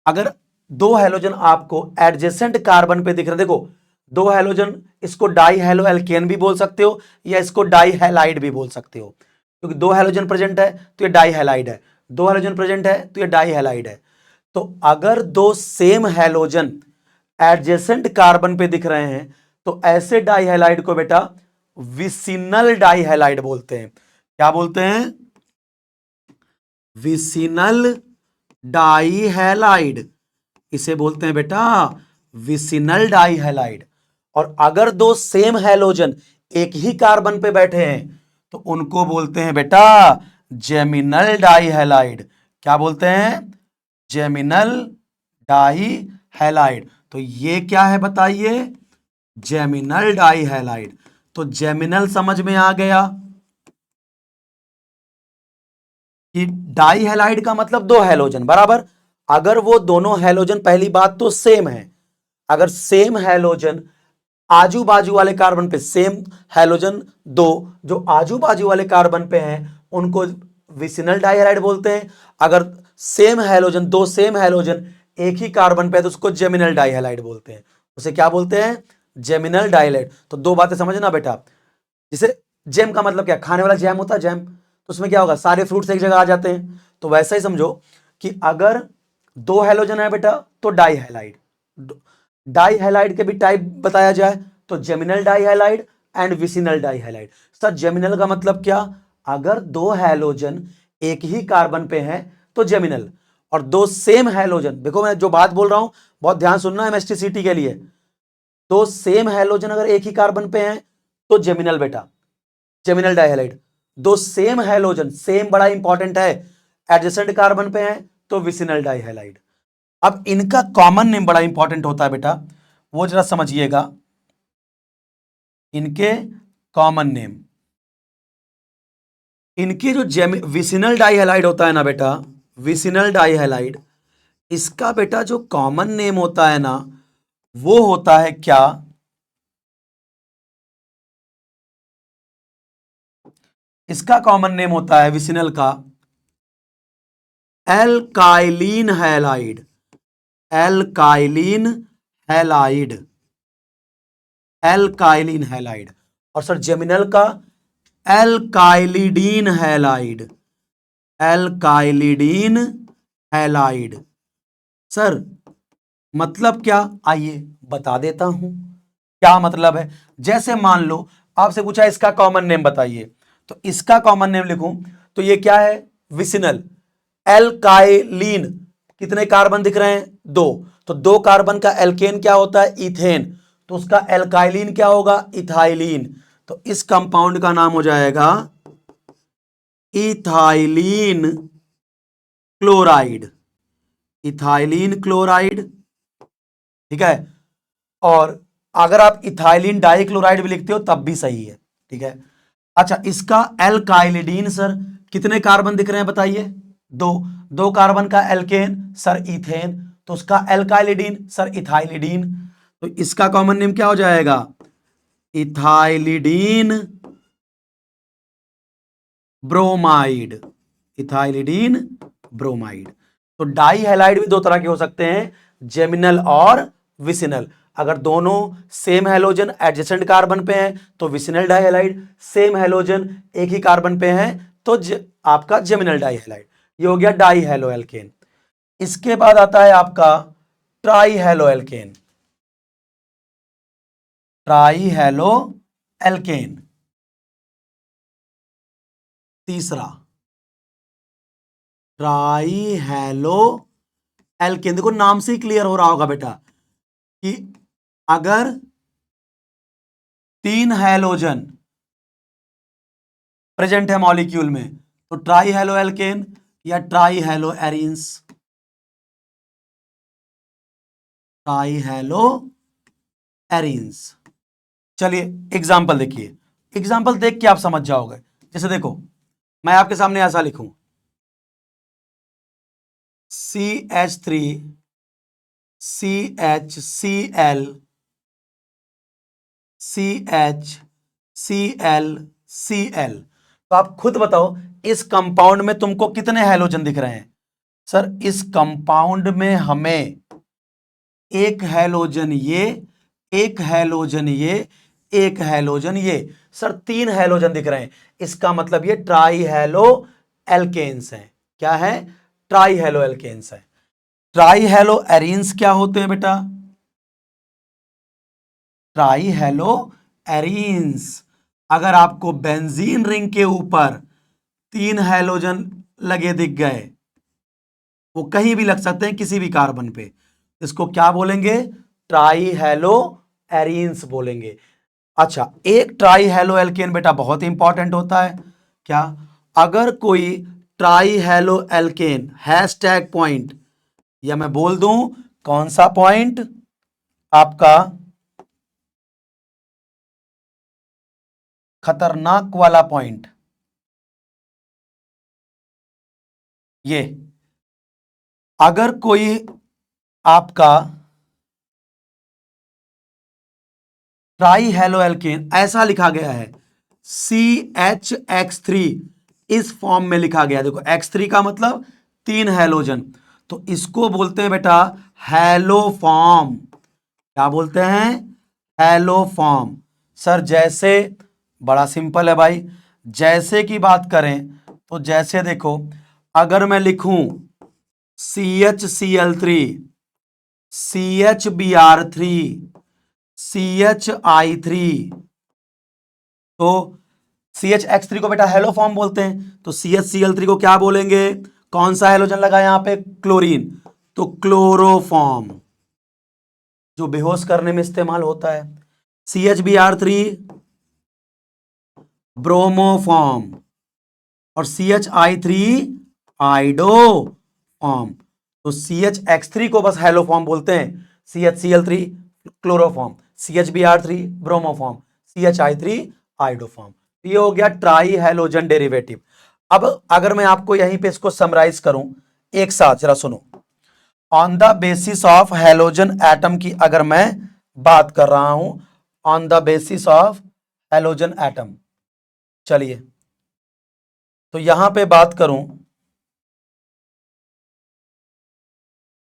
अगर दो हैलोजन आपको एडजेसेंट कार्बन पे दिख रहे, देखो दो हैलोजन, इसको डाई हेलो एल्केन भी बोल सकते हो या इसको डाई हैलाइड भी बोल सकते हो, क्योंकि दो हैलोजन प्रेजेंट है तो ये डाई हैलाइड है, दो हैलोजन प्रेजेंट है तो ये डाई हैलाइड है। तो अगर दो सेम हैलोजन एडजेसेंट कार्बन पे दिख रहे हैं तो ऐसे डाई हैलाइड को बेटा विसिनल डाई हैलाइड बोलते हैं। क्या बोलते हैं? विसिनल डाई हैलाइड, इसे बोलते हैं बेटा विसिनल डाई हैलाइड। और अगर दो सेम हैलोजन एक ही कार्बन पे बैठे हैं तो उनको बोलते हैं बेटा जेमिनल डाई हैलाइड। क्या बोलते हैं? Geminal di halide. तो ये क्या है बताइए? Geminal di halide. तो जेमिनल समझ में आ गया कि डाई हैलाइड का मतलब दो हैलोजन बराबर। अगर वो दोनों हैलोजन, पहली बात तो सेम है, अगर सेम हैलोजन आजू बाजू वाले कार्बन पे, सेम हैलोजन दो जो आजू बाजू वाले कार्बन पे हैं उनको विसिनल डाइहाइलाइड बोलते हैं। अगर सेम हैलोजन, दो सेम हैलोजन एक ही कार्बन पे है तो उसको जेमिनल डाइहाइलाइड बोलते हैं। उसे क्या बोलते हैं? जेमिनल डाइहाइलाइड। तो दो बातें समझना बेटा, जिसे जैम का मतलब क्या, खाने वाला जैम होता है जैम, तो उसमें क्या होगा, सारे फ्रूट्स एक जगह आ जाते हैं। तो वैसा ही समझो कि अगर दो हैलोजन है बेटा तो डाई हैलाइड, डाई हैलाइड के भी टाइप बताया जाए तो geminal di halide and vicinal di halide. Sir geminal का मतलब क्या? अगर दो हैलोजन एक ही कार्बन पे हैं तो जेमिनल, और दो सेम हैलोजन, देखो मैं जो बात बोल रहा हूं बहुत ध्यान सुनना है एमएसटीसीटी के लिए, दो सेम हैलोजन अगर एक ही कार्बन पे हैं तो जेमिनल बेटा, जेमिनल डाइहैलाइड। दो सेम हैलोजन, सेम बड़ा इंपॉर्टेंट है, एडजेसेंट कार्बन पे हैं तो विसिनल डाइहैलाइड। अब इनका कॉमन नेम बड़ा इंपॉर्टेंट होता है बेटा, वो जरा समझिएगा, इनके कॉमन नेम, इनके जो विसिनल डाइहैलाइड होता है ना बेटा, विसिनल डाइहैलाइड, इसका बेटा जो कॉमन नेम होता है ना वो होता है क्या? इसका कॉमन नेम होता है विसिनल का एल्काइलिन हैलाइड, एल्काइलिन हैलाइड, एल्काइलिन हैलाइड। और सर जेमिनल का एल्काइलिडीन हैलाइड, एल्काइलिडीन हैलाइड। सर मतलब क्या, आइए बता देता हूं क्या मतलब है। जैसे मान लो आपसे पूछा इसका कॉमन नेम बताइए, तो इसका कॉमन नेम लिखूं तो ये क्या है? विसिनल। एल्काइलिन, कितने कार्बन दिख रहे हैं? दो, तो दो कार्बन का एल्केन क्या होता है? इथेन, तो उसका एल्काइलिन क्या होगा? इथाइलिन। तो इस कंपाउंड का नाम हो जाएगा इथाइलिन क्लोराइड, इथाइलिन क्लोराइड। ठीक है, और अगर आप इथाइलिन डाइक्लोराइड भी लिखते हो तब भी सही है। ठीक है, अच्छा इसका एल्काइलिडीन, सर कितने कार्बन दिख रहे हैं बताइए? दो, दो कार्बन का एल्केन सर इथेन, तो उसका एल्काइलिडीन सर इथाइलिडीन। तो इसका कॉमन नेम क्या हो जाएगा? Ethylidene bromide, ethylidene bromide. तो डाई हैलाइड भी दो तरह के हो सकते हैं, जेमिनल और विसिनल। अगर दोनों सेम हैलोजन एडजेसेंट कार्बन पे हैं तो विसिनल डाइहैलाइड, सेम हैलोजन एक ही कार्बन पे हैं तो आपका जेमिनल डाइहैलाइड। ये हो गया डाई हैलो एल्केन। इसके बाद आता है आपका tri halo alkane, tri halo alkane. तीसरा ट्राई हैलो एल्केन, देखो नाम से ही क्लियर हो रहा होगा बेटा कि अगर तीन हैलोजन प्रेजेंट है मॉलिक्यूल में, तो ट्राई हैलो एल्केन या try hello arenes, try hello arenes. चलिए एग्जाम्पल देखिए, एग्जाम्पल देख के आप समझ जाओगे। जैसे देखो, मैं आपके सामने ऐसा लिखूं, CH3 CHCl CHCl, तो आप खुद बताओ इस कंपाउंड में तुमको कितने हैलोजन दिख रहे हैं? सर इस कंपाउंड में हमें एक हैलोजन ये, एक हैलोजन ये, एक हैलोजन ये, सर तीन हैलोजन दिख रहे हैं। इसका मतलब ये ट्राई हैलो एल्केन्स हैं। क्या है? ट्राई हैलो एल्केन्स है। ट्राई हैलो एरीन्स क्या होते हैं बेटा? ट्राई हैलो एरीन्स, अगर आपको बेंजीन रिंग के ऊपर तीन हैलोजन लगे दिख गए, वो कहीं भी लग सकते हैं किसी भी कार्बन पे, इसको क्या बोलेंगे? ट्राई हैलो एरीन्स बोलेंगे। अच्छा, एक ट्राई हैलो एल्केन बेटा बहुत इंपॉर्टेंट होता है। क्या? अगर कोई tri halo alkane hashtag point, या मैं बोल दूं कौन सा पॉइंट आपका खतरनाक वाला पॉइंट, ये अगर कोई आपका ट्राई हैलो एल्केन ऐसा लिखा गया है CHX3, इस फॉर्म में लिखा गया, देखो X3 का मतलब तीन हैलोजन, तो इसको बोलते हैं बेटा हैलो फॉर्म। क्या बोलते हैं? Hello form. सर जैसे, बड़ा सिंपल है भाई, जैसे की बात करें तो जैसे देखो, अगर मैं लिखूं CHCl3 CHBr3 CHI3, तो CHX3 को बेटा हेलो फॉर्म बोलते हैं, तो CHCl3 को क्या बोलेंगे? कौन सा हेलोजन लगा यहां पे? क्लोरीन, तो क्लोरोफॉर्म, जो बेहोश करने में इस्तेमाल होता है। CHBr3 ब्रोमोफॉर्म, और CHI3 आइडोफॉर्म, तो CHX3 को बस हेलोफॉर्म बोलते हैं, CHCl3 chloroform, CHBr3 bromoform, CHI3 iodoform. ये हो गया ट्राई हैलोजन डेरिवेटिव। अब अगर मैं आपको यहीं पे इसको समराइज करूं एक साथ, जरा सुनो। On the basis of halogen atom की अगर मैं बात कर रहा हूं, on the basis of halogen atom, चलिए तो यहां पे बात करूं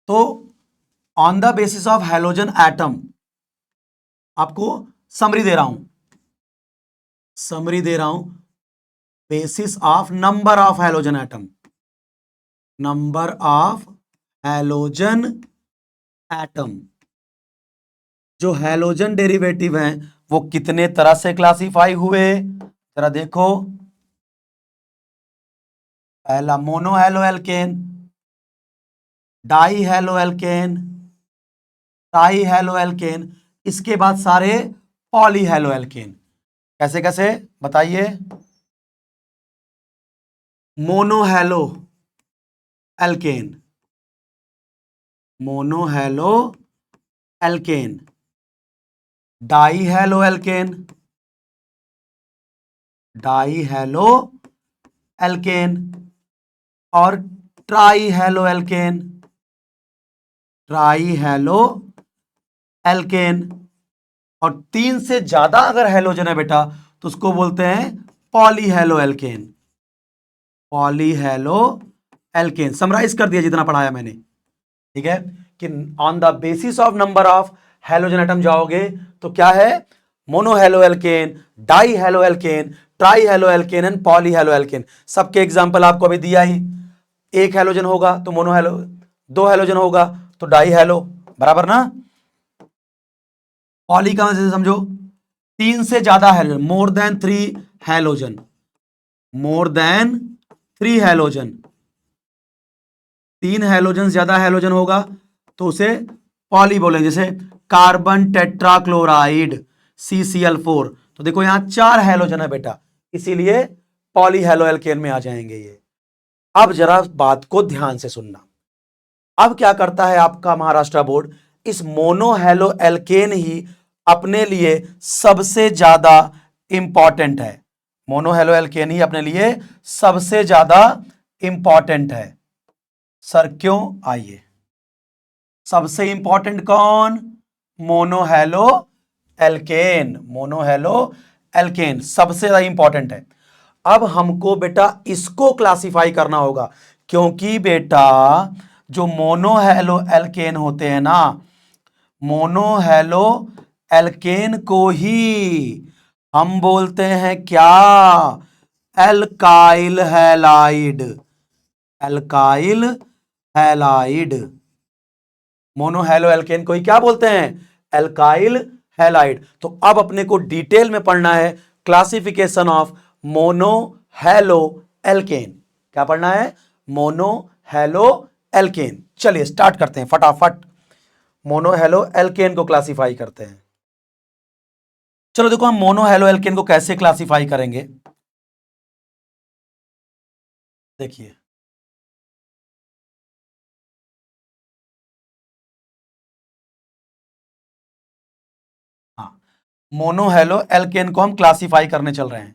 तो on the basis of halogen atom, आपको समरी दे रहा हूं, समरी दे रहा हूं, basis of number of halogen atom, number of halogen atom, जो हैलोजन डेरिवेटिव हैं वो कितने तरह से क्लासिफाई हुए, जरा देखो। पहला mono halo alkane, di halo alkane, tri halo alkane, इसके बाद सारे पॉली हैलो एल्केन। कैसे कैसे बताइए? Mono halo alkane, mono halo alkane, di halo alkane, di halo alkane, और tri halo alkane, tri halo alkane. और तीन से ज्यादा अगर हैलोजन है बेटा तो उसको बोलते हैं poly halo alkane, poly halo alkane. Summarise कर दिया जितना पढ़ाया मैंने, ठीक है? कि on the basis of number of halogen atom जाओगे तो क्या है? Mono halo alkane, di halo alkane, tri halo alkane and poly halo alkane. सबके एग्जांपल आपको अभी दिया ही, एक हैलोजन होगा तो मोनो हैलो, दो हैलोजन होगा तो डाई हैलो, बराबर ना? पॉली का जैसे समझो, तीन से ज्यादा halogen, more than three halogen, more than three halogen, तीन हैलोजन ज्यादा हैलोजन होगा तो उसे पॉली बोलेंगे। जैसे कार्बन टेट्राक्लोराइड CCl4। तो देखो यहां 4 हैलोजन है बेटा, इसीलिए पॉली हैलो एल्केन में आ जाएंगे ये। अब जरा बात को ध्यान से सुनना। अब क्या करता है आपका महाराष्ट्र बोर्ड, इस मोनो हैलो एल्केन ही अपने लिए सबसे ज्यादा इंपॉर्टेंट है। मोनो हैलो एल्केन ही अपने लिए सबसे ज्यादा इंपॉर्टेंट है। सर क्यों? आइए, सबसे इंपॉर्टेंट कौन? Mono halo alkane. Mono halo alkane सबसे ज्यादा इंपॉर्टेंट है। अब हमको बेटा इसको क्लासिफाई करना होगा, क्योंकि बेटा जो मोनो हैलो एल्केन होते हैं ना, मोनो हैलो एल्केन को ही हम बोलते हैं क्या? Alkyl halide. Alkyl halide. Mono halo alkane को ही क्या बोलते हैं? Alkyl halide. तो अब अपने को डिटेल में पढ़ना है classification of mono halo alkane. क्या पढ़ना है? Mono halo alkane. चलिए स्टार्ट करते हैं फटाफट, मोनो हैलो एल्केन को क्लासिफाई करते हैं। चलो देखो हम मोनो हैलो एल्केन को कैसे क्लासिफाई करेंगे, देखिए। हाँ, मोनो हैलो एल्केन को हम क्लासिफाई करने चल रहे हैं।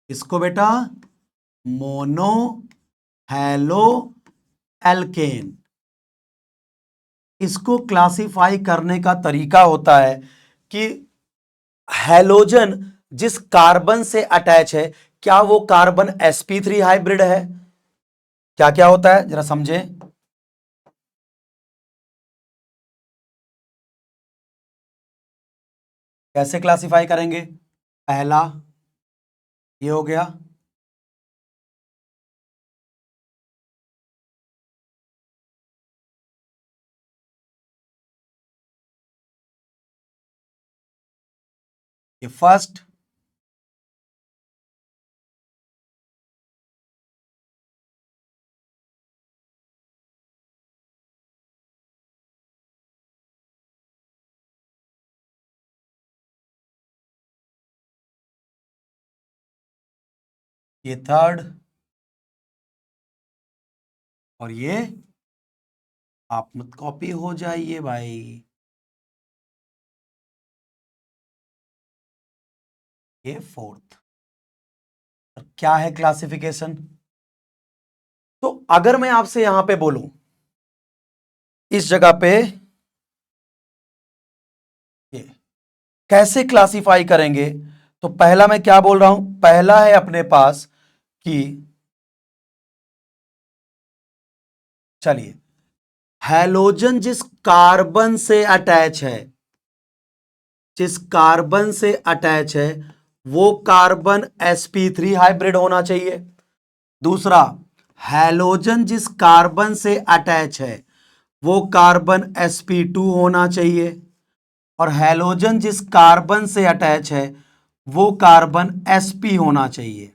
इसको बेटा मोनो हैलो एल्केन, इसको क्लासिफाई करने का तरीका होता है कि हैलोजन जिस कार्बन से अटैच है, क्या वो कार्बन sp3 हाइब्रिड है? क्या क्या होता है जरा समझें। कैसे क्लासिफाई करेंगे? पहला ये हो गया, ये फर्स्ट। ये थर्ड, और ये आप मत कॉपी हो जाइए भाई, ये फोर्थ। क्या है क्लासिफिकेशन? तो अगर मैं आपसे यहां पे बोलूं, इस जगह पे ये कैसे क्लासिफाई करेंगे, तो पहला मैं क्या बोल रहा हूं, पहला है अपने पास कि चलिए हैलोजन जिस कार्बन से अटैच है, जिस कार्बन से अटैच है वो कार्बन sp3 हाइब्रिड होना चाहिए। दूसरा, हैलोजन जिस कार्बन से अटैच है वो कार्बन sp2 होना चाहिए। और हैलोजन जिस कार्बन से अटैच है वो कार्बन sp होना चाहिए।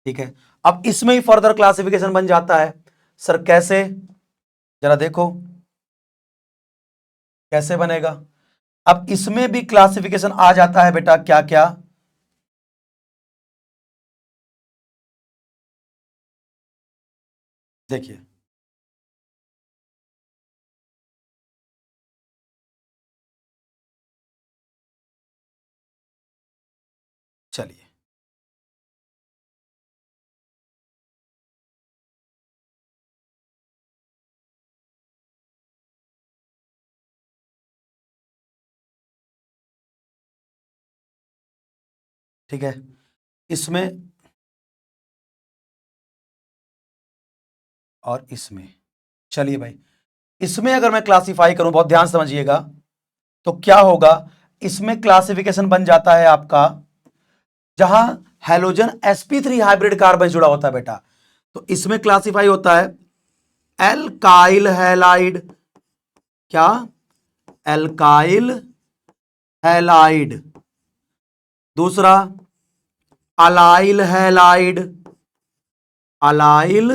ठीक है, अब इसमें ही फर्दर क्लासिफिकेशन बन जाता है। सर कैसे? जरा देखो कैसे बनेगा। अब इसमें भी क्लासिफिकेशन आ जाता है बेटा, क्या क्या? देखिए, चलिए ठीक है, इसमें और इसमें, चलिए भाई, इसमें अगर मैं क्लासिफाई करूं, बहुत ध्यान से समझिएगा, तो क्या होगा? इसमें क्लासिफिकेशन बन जाता है आपका, जहां हैलोजन sp3 हाइब्रिड कार्बन जुड़ा होता है बेटा, तो इसमें क्लासिफाई होता है एल्काइल हैलाइड। क्या? Alkyl halide. दूसरा, अलाइल हैलाइड। Allyl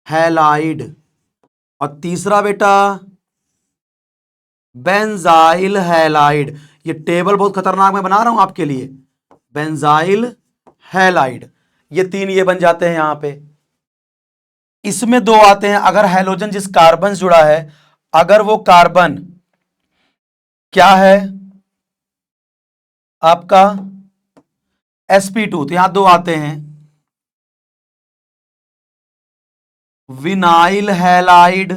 halide. और तीसरा बेटा बेंजाइल हैलाइड। ये टेबल बहुत खतरनाक मैं बना रहा हूं आपके लिए। बेंजाइल हैलाइड, ये 3 ये बन जाते हैं यहां पे। इसमें 2 आते हैं, अगर हैलोजन जिस कार्बन से जुड़ा है, अगर वो कार्बन क्या है आपका sp2, तो यहां 2 आते हैं, विनाइल हैलाइड,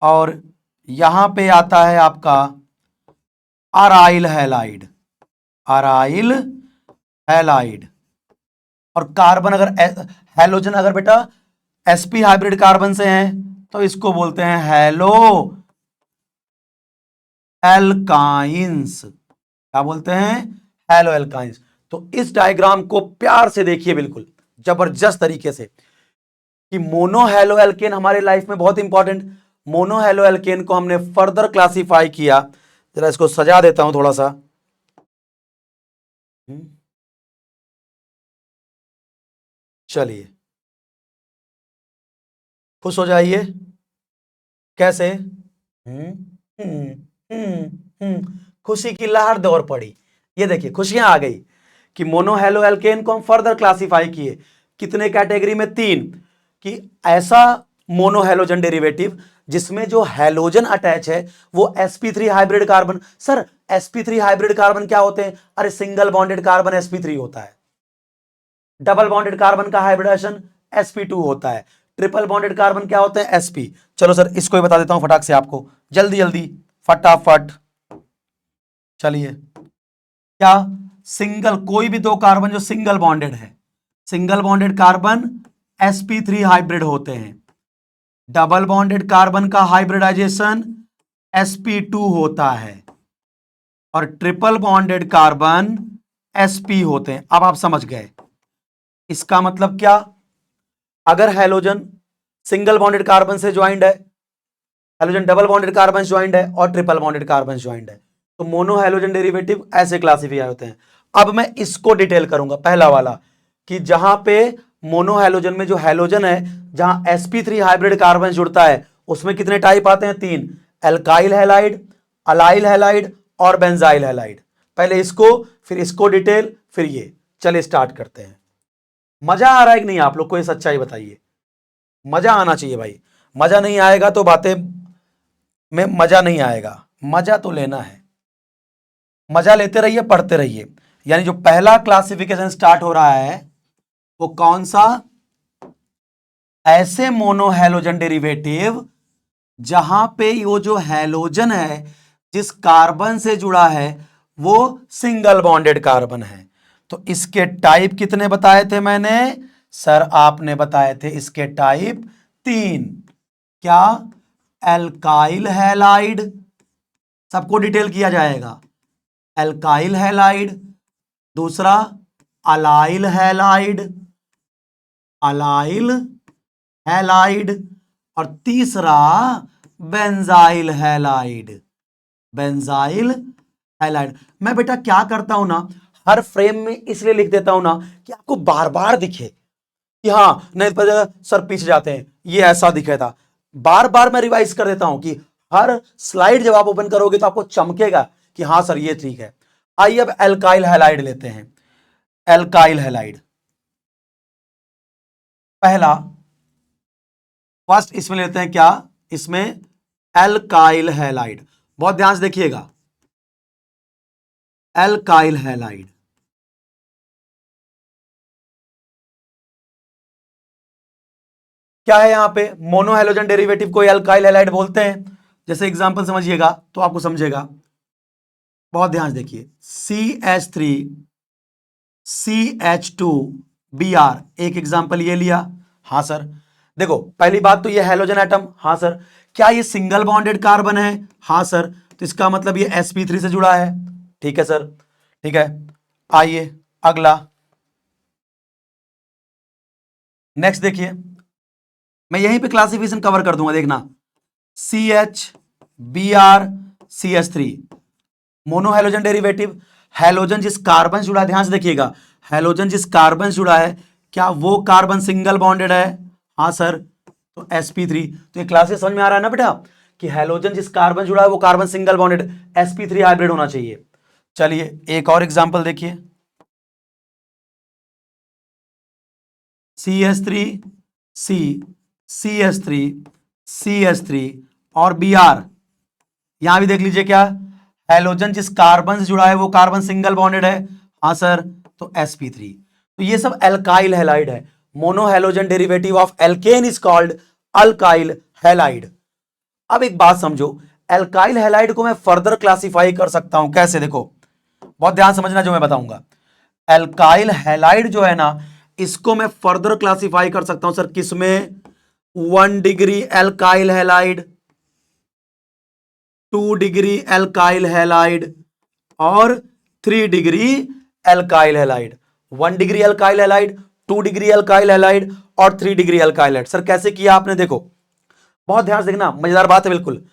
और यहां पे आता है आपका अराइल हैलाइड, अराइल हैलाइड। और कार्बन अगर हैलोजन अगर बेटा sp हाइब्रिड कार्बन से हैं तो इसको बोलते हैं हैलो एल्काइंस। क्या बोलते हैं? Hello alkynes. तो इस डायग्राम को प्यार से देखिए, बिल्कुल जबरदस्त तरीके से, कि मोनो हैलो एल्केन हमारे लाइफ में बहुत इंपॉर्टेंट। मोनो हैलो एल्केन को हमने फर्दर क्लासिफाई किया। जरा इसको सजा देता हूं थोड़ा सा। चलिए, खुश हो जाइए। कैसे? खुशी की लहर दौड़ पड़ी। ये देखिए खुशियां आ गई कि मोनो हैलो एल्केन को हम फर्दर क्लासिफाई किए। कितने कैटेगरी में? 3। कि ऐसा मोनो हैलोजन डेरिवेटिव जिसमें जो हैलोजन अटैच है वो sp3 hybrid carbon. Sir sp3 hybrid carbon क्या होते हैं? अरे सिंगल बॉन्डेड कार्बन sp3 होता है, डबल बॉन्डेड कार्बन का हाइब्रिडेशन sp2 होता है, ट्रिपल बॉन्डेड कार्बन क्या होते हैं? sp। चलो सर इसको ही बता देता हूं फटाक से आपको, जल्दी जल्दी फटाफट। चलिए, क्या सिंगल, कोई भी 2 कार्बन जो सिंगल बॉन्डेड है, single bonded carbon sp3 hybrid होते हैं। डबल बॉन्डेड कार्बन का हाइब्रिडाइजेशन sp2 होता है, और ट्रिपल बॉन्डेड कार्बन sp होते हैं। अब आप समझ गए इसका मतलब क्या? अगर हैलोजन सिंगल बॉन्डेड कार्बन से ज्वाइंट है, halogen double bonded carbon joint है, और ट्रिपल बॉन्डेड कार्बन ज्वाइंट है, तो मोनो हैलोजन डेरिवेटिव ऐसे क्लासिफाई होते हैं। अब मैं इसको डिटेल करूंगा, पहला वाला, कि जहां पे मोनो हैलोजन में जो हैलोजन है, जहां sp3 हाइब्रिड कार्बन जुड़ता है, उसमें कितने टाइप आते हैं? 3। एल्काइल हैलाइड, अलाइल हैलाइड और बेंजाइल हैलाइड। पहले इसको, फिर इसको डिटेल, फिर ये। चलिए स्टार्ट करते हैं। मजा आ रहा है कि नहीं आप लोग को? ये सच्चाई बताइए। मजा आना चाहिए भाई, मजा नहीं आएगा तो बातें में मजा नहीं आएगा। मजा तो लेना है, मजा लेते रहिए, पढ़ते रहिए। यानी जो पहला क्लासिफिकेशन स्टार्ट हो रहा है वो कौन सा? ऐसे मोनो हैलोजन डेरिवेटिव जहां पे वो जो हैलोजन है जिस कार्बन से जुड़ा है वो सिंगल बॉन्डेड कार्बन है। तो इसके टाइप कितने बताए थे मैंने? सर आपने बताए थे इसके टाइप 3। क्या? एल्काइल हैलाइड, सबको डिटेल किया जाएगा। एल्काइल हैलाइड, दूसरा अलाइल हैलाइड, अलाइल हैलाइड, और तीसरा बेंजाइल हैलाइड, बेंजाइल हैलाइड। मैं बेटा क्या करता हूं ना, हर फ्रेम में इसलिए लिख देता हूं ना कि आपको बार बार दिखे, कि हां, नहीं तो सर पीछे जाते हैं, ये ऐसा दिखे था। बार बार मैं रिवाइज कर देता हूं कि हर स्लाइड जब आप ओपन करोगे तो आपको चमकेगा कि हां सर ये ठीक है। आइए अब एल्काइल हैलाइड लेते हैं। एल्काइल हैलाइड पहला, फर्स्ट इसमें लेते हैं क्या? इसमें एल्काइल हैलाइड, बहुत ध्यान से देखिएगा। एल्काइल हैलाइड, क्या है यहां पे? मोनो हैलोजन डेरिवेटिव को एल्काइल हैलाइड बोलते हैं। जैसे एग्जांपल समझिएगा तो आपको समझेगा, बहुत ध्यान से देखिए। CH3 CH2Br, एक एग्जांपल ये लिया। हां सर, देखो पहली बात तो ये हैलोजन एटम, हां सर। क्या ये सिंगल बॉन्डेड कार्बन है? हां सर। तो इसका मतलब ये sp3 से जुड़ा है। ठीक है सर, ठीक है। आइए अगला, नेक्स्ट देखिए, मैं यहीं पे क्लासिफिकेशन कवर कर दूंगा, देखना। CH Br CH3, mono halogen derivative. Halogen जिस कार्बन से जुड़ा है, ध्यान से देखिएगा, हैलोजन जिस कार्बन से जुड़ा है, क्या वो कार्बन सिंगल बॉन्डेड है? हाँ सर। तो sp3, तो ये क्लासेस समझ में आ रहा है ना बेटा, कि हैलोजन जिस कार्बन जुड़ा है वो carbon single bonded sp3 hybrid होना चाहिए। चलिए एक और एग्जांपल देखिए, CH3 C CH3 CH3 और Br। यहां भी देख लीजिए क्या, हैलोजन जिस कार्बन से जुड़ा है वो कार्बन सिंगल बॉन्डेड है, हाँ सर, तो sp3। तो ये सब एल्काइल हैलाइड है। Monohalogen derivative of alkane is called alkyl halide. अब एक बात समझो, एल्काइल हैलाइड को मैं फर्दर क्लासिफाई कर सकता हूं, कैसे? देखो बहुत ध्यान समझना जो मैं बताऊंगा। एल्काइल हैलाइड जो है ना, इसको मैं फर्दर क्लासिफाई कर सकता हूं सर, किसमें? 1 degree alkyl halide, 2 degree alkyl halide और 3 degree alkyl halide. 1 degree alkyl halide, 2 degree alkyl halide और 3 डिग्री एल्काइल हैलाइड। सर कैसे किया आपने? देखो बहुत ध्यान से देखना, मजेदार बात है बिल्कुल।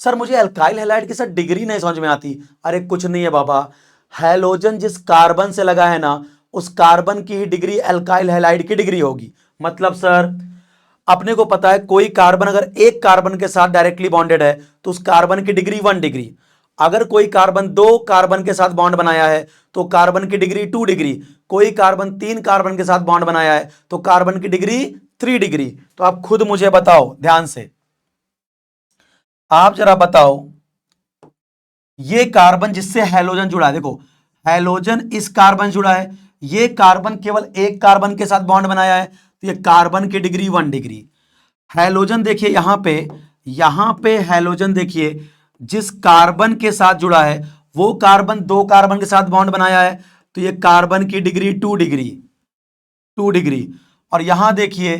सर मुझे एल्काइल हैलाइड की सर डिग्री नहीं समझ में आती। अरे कुछ नहीं है बाबा, हैलोजन जिस कार्बन से लगा है ना, उस कार्बन की ही डिग्री एल्काइल हैलाइड की डिग्री होगी। मतलब सर अपने को पता है कोई कार्बन अगर एक कार्बन के साथ डायरेक्टली बॉन्डेड है तो उस कार्बन की डिग्री 1 डिग्री। अगर कोई कार्बन 2 कार्बन के साथ बॉन्ड बनाया है तो कार्बन की डिग्री 2 डिग्री। कोई कार्बन 3 कार्बन के साथ बॉन्ड बनाया है तो कार्बन की डिग्री 3 डिग्री। तो आप खुद मुझे बताओ ध्यान से, आप जरा बताओ, ये कार्बन जिससे हैलोजन जुड़ा है, देखो हैलोजन इस कार्बन जुड़ा है, ये कार्बन केवल एक कार्बन के साथ बॉन्ड बनाया है तो ये कार्बन की डिग्री 1 डिग्री। हैलोजन देखिए यहां पे हैलोजन देखिए जिस कार्बन के साथ जुड़ा है वो कार्बन 2 कार्बन के साथ बॉन्ड बनाया है तो ये कार्बन की डिग्री 2 डिग्री, 2 डिग्री। और यहां देखिए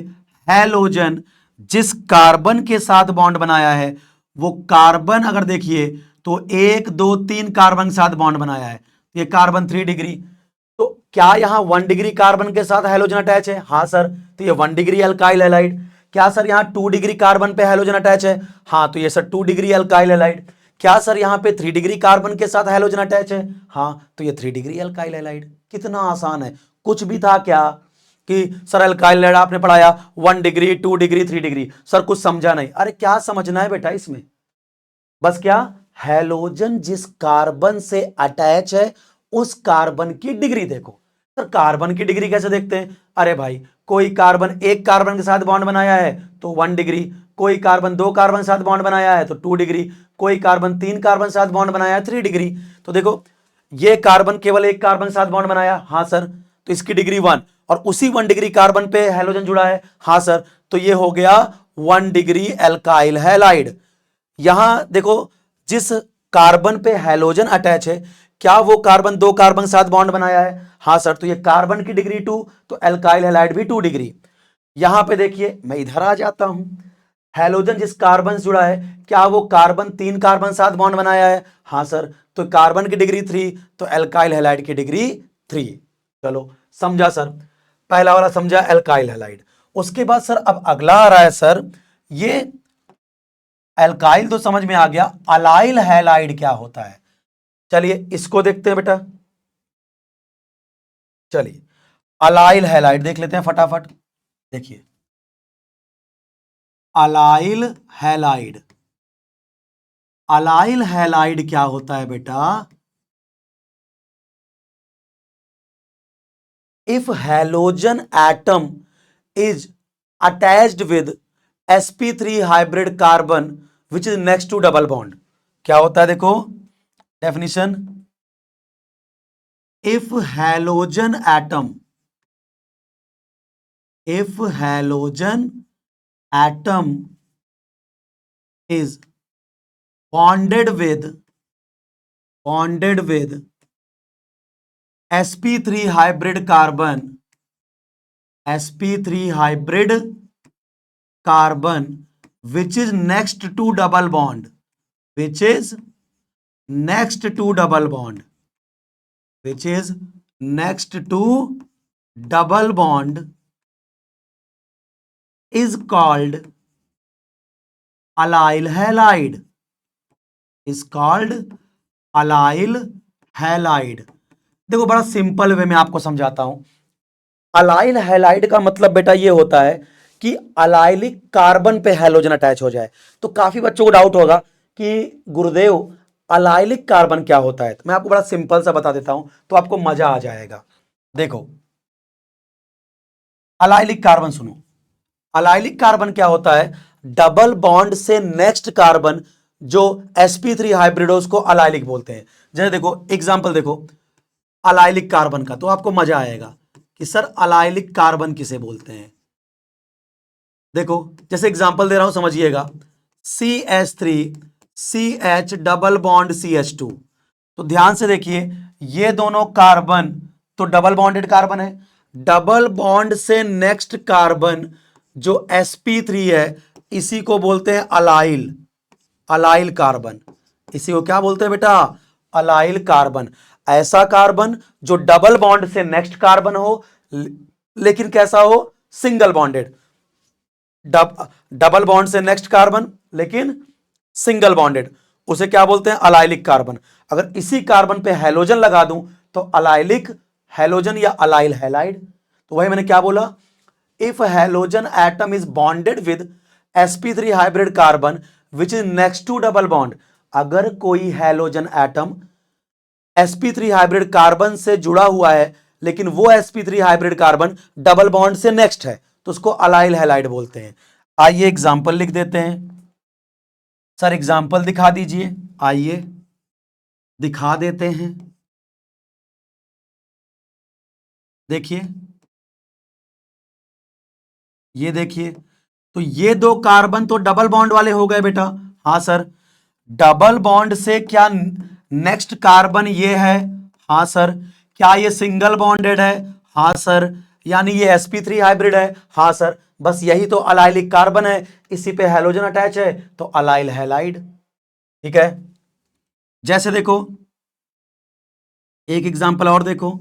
हैलोजन जिस कार्बन के साथ बॉन्ड बनाया है वो कार्बन अगर देखिए तो 1 2 3 कार्बन के साथ बॉन्ड बनाया है, ये कार्बन 3 डिग्री। तो क्या यहां 1 डिग्री कार्बन के साथ हैलोजन अटैच है? हाँ सर, तो ये 1 डिग्री अल्काइल हैलाइड। क्या सर यहां 2 डिग्री कार्बन पे हैलोजन अटैच है? हाँ, तो ये सर 2 डिग्री अल्काइल हैलाइड। क्या सर यहां पे 3 डिग्री कार्बन के साथ हैलोजन अटैच है? हाँ, तो ये 3 डिग्री अल्काइल हैलाइड। कितना आसान है, कुछ भी था क्या कि सर अल्काइल हैलाइड आपने पढ़ाया 1 डिग्री 2 डिग्री 3 डिग्री, सर कुछ समझा नहीं। अरे क्या समझना है बेटा इसमें? बस क्या, हैलोजन जिस कार्बन से अटैच है उस कार्बन की डिग्री देखो। सर कार्बन की डिग्री कैसे देखते हैं? अरे भाई कोई कार्बन एक कार्बन के साथ बॉन्ड बनाया है तो 1 डिग्री, कोई कार्बन 2 कार्बन के साथ बॉन्ड बनाया है तो 2 डिग्री, कोई कार्बन 3 कार्बन के साथ बॉन्ड बनाया है 3 डिग्री। तो देखो ये कार्बन केवल एक कार्बन के साथ बॉन्ड बनाया, हाँ सर, तो इसकी डिग्री 1। और उसी 1 डिग्री कार्बन पे हैलोजन जुड़ा है, हाँ सर, तो ये हो गया 1 डिग्री एल्काइल हैलाइड। यहां देखो जिस कार्बन पे हैलोजन अटैच है क्या वो कार्बन 2 कार्बन के साथ बॉन्ड बनाया है? हाँ सर, तो ये कार्बन की डिग्री 2, तो एल्काइल हैलाइड भी 2 डिग्री। यहां पे देखिए मैं इधर आ जाता हूं, हैलोजन जिस कार्बन से जुड़ा है क्या वो कार्बन 3 कार्बन के साथ बॉन्ड बनाया है? हाँ सर, तो कार्बन की डिग्री 3, तो एल्काइल हैलाइड की डिग्री 3। चलो समझा सर, पहला वाला समझा एल्काइल हैलाइड। उसके बाद सर अब अगला आ रहा है सर, ये एल्काइल तो समझ में आ गया, अलाइल हैलाइड क्या होता है? चलिए इसको देखते हैं बेटा। चलिए अलाइल हैलाइड देख लेते हैं फटाफट। देखिए अलाइल हैलाइड, अलाइल हैलाइड क्या होता है बेटा? If halogen atom is attached with sp3 hybrid carbon which is next to double bond, क्या होता है? देखो definition, if halogen atom, if halogen atom is bonded with sp3 hybrid carbon, sp3 hybrid carbon which is next to double bond, which is next to double bond, which is next to double bond is called allyl halide, is called allyl halide। देखो बड़ा सिंपल वे में आपको समझाता हूं। अलाइल हैलाइड का मतलब बेटा ये होता है कि अलाइलिक कार्बन पे हैलोजन अटैच हो जाए। तो काफी बच्चों को डाउट होगा कि गुरुदेव अलाइलिक कार्बन क्या होता है। तो मैं आपको बड़ा सिंपल सा बता देता हूं तो आपको मजा आ जाएगा। देखो अलाइलिक कार्बन सुनो, अलाइलिक कार्बन क्या होता है, डबल बॉन्ड से नेक्स्ट कार्बन जो sp3 हाइब्रिड है उसको अलाइलिक बोलते हैं। जैसे देखो एग्जांपल देखो अलाइलिक कार्बन का, तो आपको मजा आएगा कि सर अलाइलिक कार्बन किसे बोलते हैं। देखो जैसे एग्जांपल दे रहा हूं समझिएगा, CH3 CH double bond CH2। तो ध्यान से देखिए ये दोनों कार्बन तो डबल बॉन्डेड कार्बन है, डबल बॉन्ड से नेक्स्ट कार्बन जो sp3 है इसी को बोलते हैं अलाइल, अलाइल कार्बन। इसी को क्या बोलते हैं बेटा, अलाइल कार्बन। ऐसा कार्बन जो डबल बॉन्ड से नेक्स्ट कार्बन हो लेकिन कैसा हो, सिंगल बॉन्डेड। डबल बॉन्ड से नेक्स्ट कार्बन लेकिन सिंगल बॉन्डेड, उसे क्या बोलते हैं, अलाइलिक कार्बन। अगर इसी कार्बन पे हैलोजन लगा दूं तो अलाइलिक हैलोजन या अलाइल हैलाइड। तो वही मैंने क्या बोला, if halogen atom is bonded with sp3 hybrid carbon which is next to double bond. अगर कोई halogen atom sp3 hybrid carbon से जुड़ा हुआ है लेकिन वो sp3 hybrid carbon double bond से नेक्स्ट है तो उसको अलाइल हैलाइड बोलते हैं। आइए एग्जांपल लिख देते हैं। सर एग्जांपल दिखा दीजिए, आइए दिखा देते हैं। देखिए ये देखिए, तो ये दो कार्बन तो डबल बॉन्ड वाले हो गए बेटा। हाँ सर, डबल बॉन्ड से क्या नेक्स्ट कार्बन ये है, हाँ सर। क्या ये सिंगल बॉन्डेड है, हाँ सर। यानी ये sp3 हाइब्रिड है, हाँ सर। बस यही तो अलाइलिक कार्बन है, इसी पे हैलोजन अटैच है तो अलाइल हैलाइड। ठीक है, जैसे देखो एक एग्जांपल और देखो,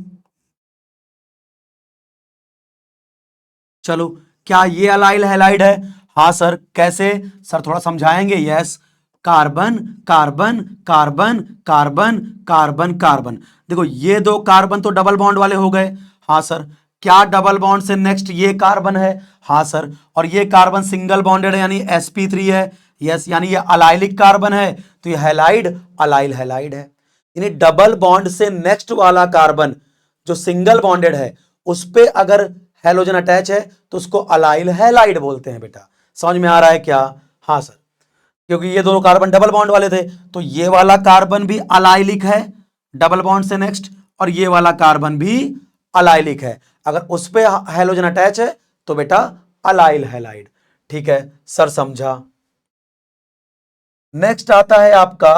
चलो क्या ये अलाइल हैलाइड है, हाँ सर। कैसे सर, थोड़ा समझाएंगे। Yes, carbon carbon carbon carbon carbon carbon. देखो ये दो कार्बन तो डबल बॉन्ड वाले हो गए, हाँ सर। क्या डबल बॉन्ड से नेक्स्ट ये कार्बन है, हाँ सर। और ये कार्बन सिंगल बॉन्डेड है यानी sp3 है, यस। यानी ये अलाइलिक कार्बन है तो ये हैलाइड अलाइल हैलाइड है। यानी डबल बॉन्ड से नेक्स्ट वाला कार्बन जो सिंगल बॉन्डेड है उस पे अगर हैलोजन अटैच है तो उसको अलाइल हैलाइड बोलते हैं बेटा। समझ में आ रहा है क्या, हाँ सर। क्योंकि ये दोनों कार्बन डबल बॉन्ड वाले थे तो ये वाला कार्बन भी अलाइलिक है डबल बॉन्ड से नेक्स्ट, और ये वाला कार्बन भी अलाइलिक है। अगर उस पे हैलोजन अटैच है तो बेटा अलाइल हैलाइड। ठीक है सर, समझा। नेक्स्ट आता है आपका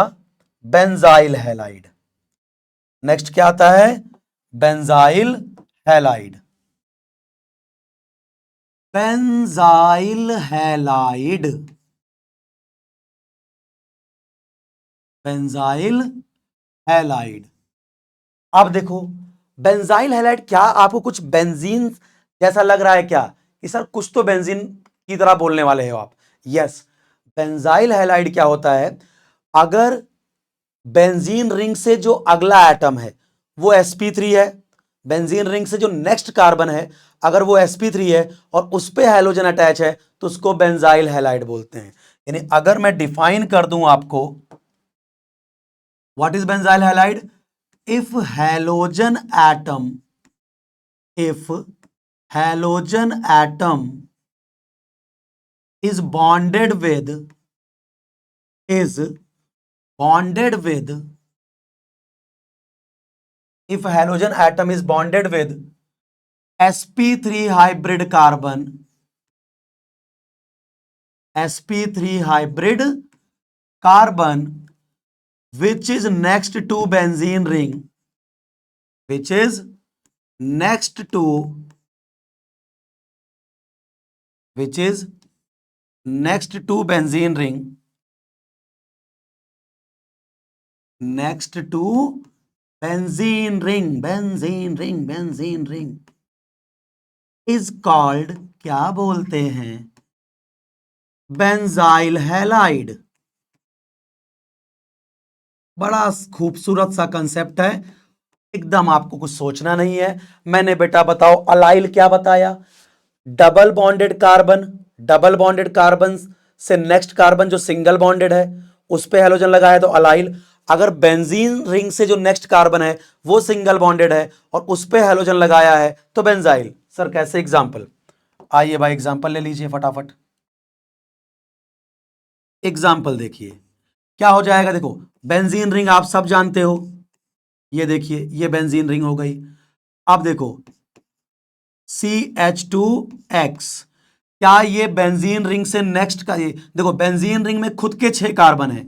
बेंजाइल हैलाइड। नेक्स्ट क्या आता है, benzyl halide. Benzyl halide, benzyl halide. अब देखो बेंजाइल हैलाइड, क्या आपको कुछ बेंजीन जैसा लग रहा है क्या कि सर कुछ तो बेंजीन की तरह बोलने वाले हो आप। यस, बेंजाइल हैलाइड क्या होता है, अगर बेंजीन रिंग से जो अगला एटम है वो sp3 है, बेंजीन रिंग से जो नेक्स्ट कार्बन है अगर वो sp3 है और उस पे हैलोजन अटैच है तो उसको बेंजाइल हैलाइड बोलते हैं। यानी अगर मैं डिफाइन कर दूं आपको, what is benzyl halide, if halogen atom, if halogen atom is bonded with, is bonded with, if halogen atom is bonded with sp3 hybrid carbon, sp3 hybrid carbon which is next to benzene ring, which is next to, which is next to benzene ring, next to benzene ring, benzene ring, benzene ring is called, क्या बोलते हैं, बेंजाइल हैलाइड। बड़ा खूबसूरत सा कंसेप्ट है, एकदम आपको कुछ सोचना नहीं है। मैंने बेटा बताओ अलाइल क्या बताया, डबल बॉन्डेड कार्बन से नेक्स्ट कार्बन जो सिंगल बॉन्डेड है उस पे हेलोजन लगा है तो अलाइल। अगर बेंजीन रिंग से जो नेक्स्ट कार्बन है वो सिंगल बॉन्डेड है और उस पे हेलोजन लगाया है तो बेंजाइल। सर कैसे? एग्जांपल, आइए भाई एग्जांपल ले लीजिए फटाफट। एग्जांपल देखिए क्या हो जाएगा। देखो बेंजीन रिंग आप सब जानते हो, ये देखिए ये बेंजीन रिंग हो गई। अब देखो CH2X, क्या ये बेंजीन रिंग से नेक्स्ट का, ये देखो बेंजीन रिंग में खुद के 6 कार्बन है,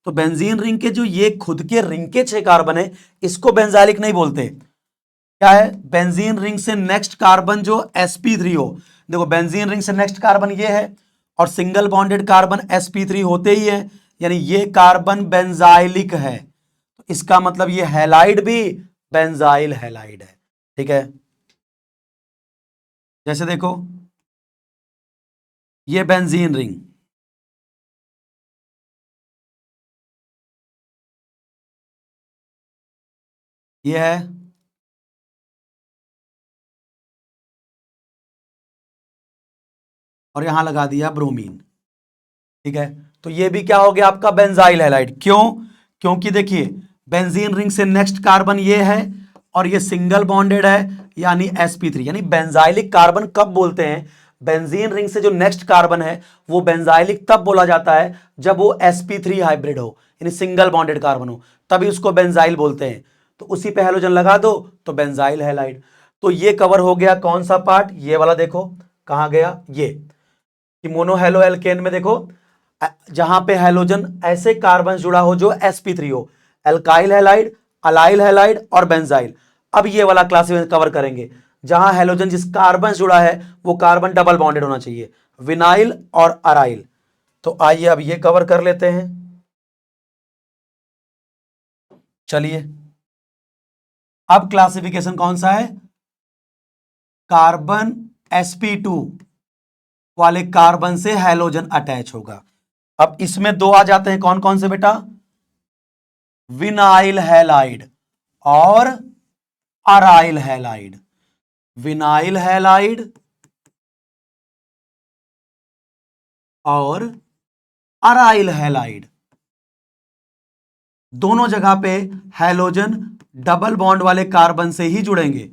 तो बेंजीन रिंग के जो ये खुद के रिंग के 6 कार्बन है इसको बेंजाइलिक नहीं बोलते। क्या है? बेंजीन रिंग से नेक्स्ट कार्बन जो sp3 हो। देखो बेंजीन रिंग से नेक्स्ट कार्बन ये है और सिंगल बॉन्डेड कार्बन sp3 होते ही है, यानी ये कार्बन बेंजाइलिक है। तो इसका मतलब ये हैलाइड भी बेंजाइल हैलाइड है। ठीक है, जैसे देखो ये बेंजीन रिंग, ये है, और यहां लगा दिया ब्रोमीन। ठीक है, तो ये भी क्या हो गया आपका बेंजाइल हैलाइड। क्यों? क्योंकि देखिए बेंजीन रिंग से नेक्स्ट कार्बन ये है और ये सिंगल बॉन्डेड है यानी sp3। यानी बेंजाइलिक कार्बन कब बोलते हैं? बेंजीन रिंग से जो नेक्स्ट कार्बन है वो बेंजाइलिक तब बोला जाता है जब वो sp3 हाइब्रिड हो, यानी सिंगल बॉन्डेड कार्बन हो, तभी उसको बेंजाइल बोलते हैं। तो उसी पे हेलोजन लगा दो तो बेंजाइल हैलाइड। तो ये कवर हो गया कौन सा पार्ट? ये वाला। देखो कहां गया ये कि मोनो हेलो एल्केन में देखो जहां पे हेलोजन ऐसे कार्बन जुड़ा हो जो sp3 हो, एल्काइल हैलाइड, अलाइल हैलाइड और बेंजाइल। अब ये वाला क्लास में कवर करेंगे जहां हेलोजन जिस कार्बन जुड़ा है वो कार्बन डबल बॉन्डेड होना चाहिए, विनाइल और अराइल। तो आइए अब ये कवर कर लेते हैं। चलिए अब क्लासिफिकेशन कौन सा है? कार्बन sp2 वाले कार्बन से हेलोजन अटैच होगा। अब इसमें दो आ जाते हैं, कौन कौन से बेटा? विनाइल हैलाइड और अराइल हैलाइड। विनाइल हैलाइड और अराइल हैलाइड, दोनों जगह पे हैलोजन डबल बॉन्ड वाले कार्बन से ही जुड़ेंगे।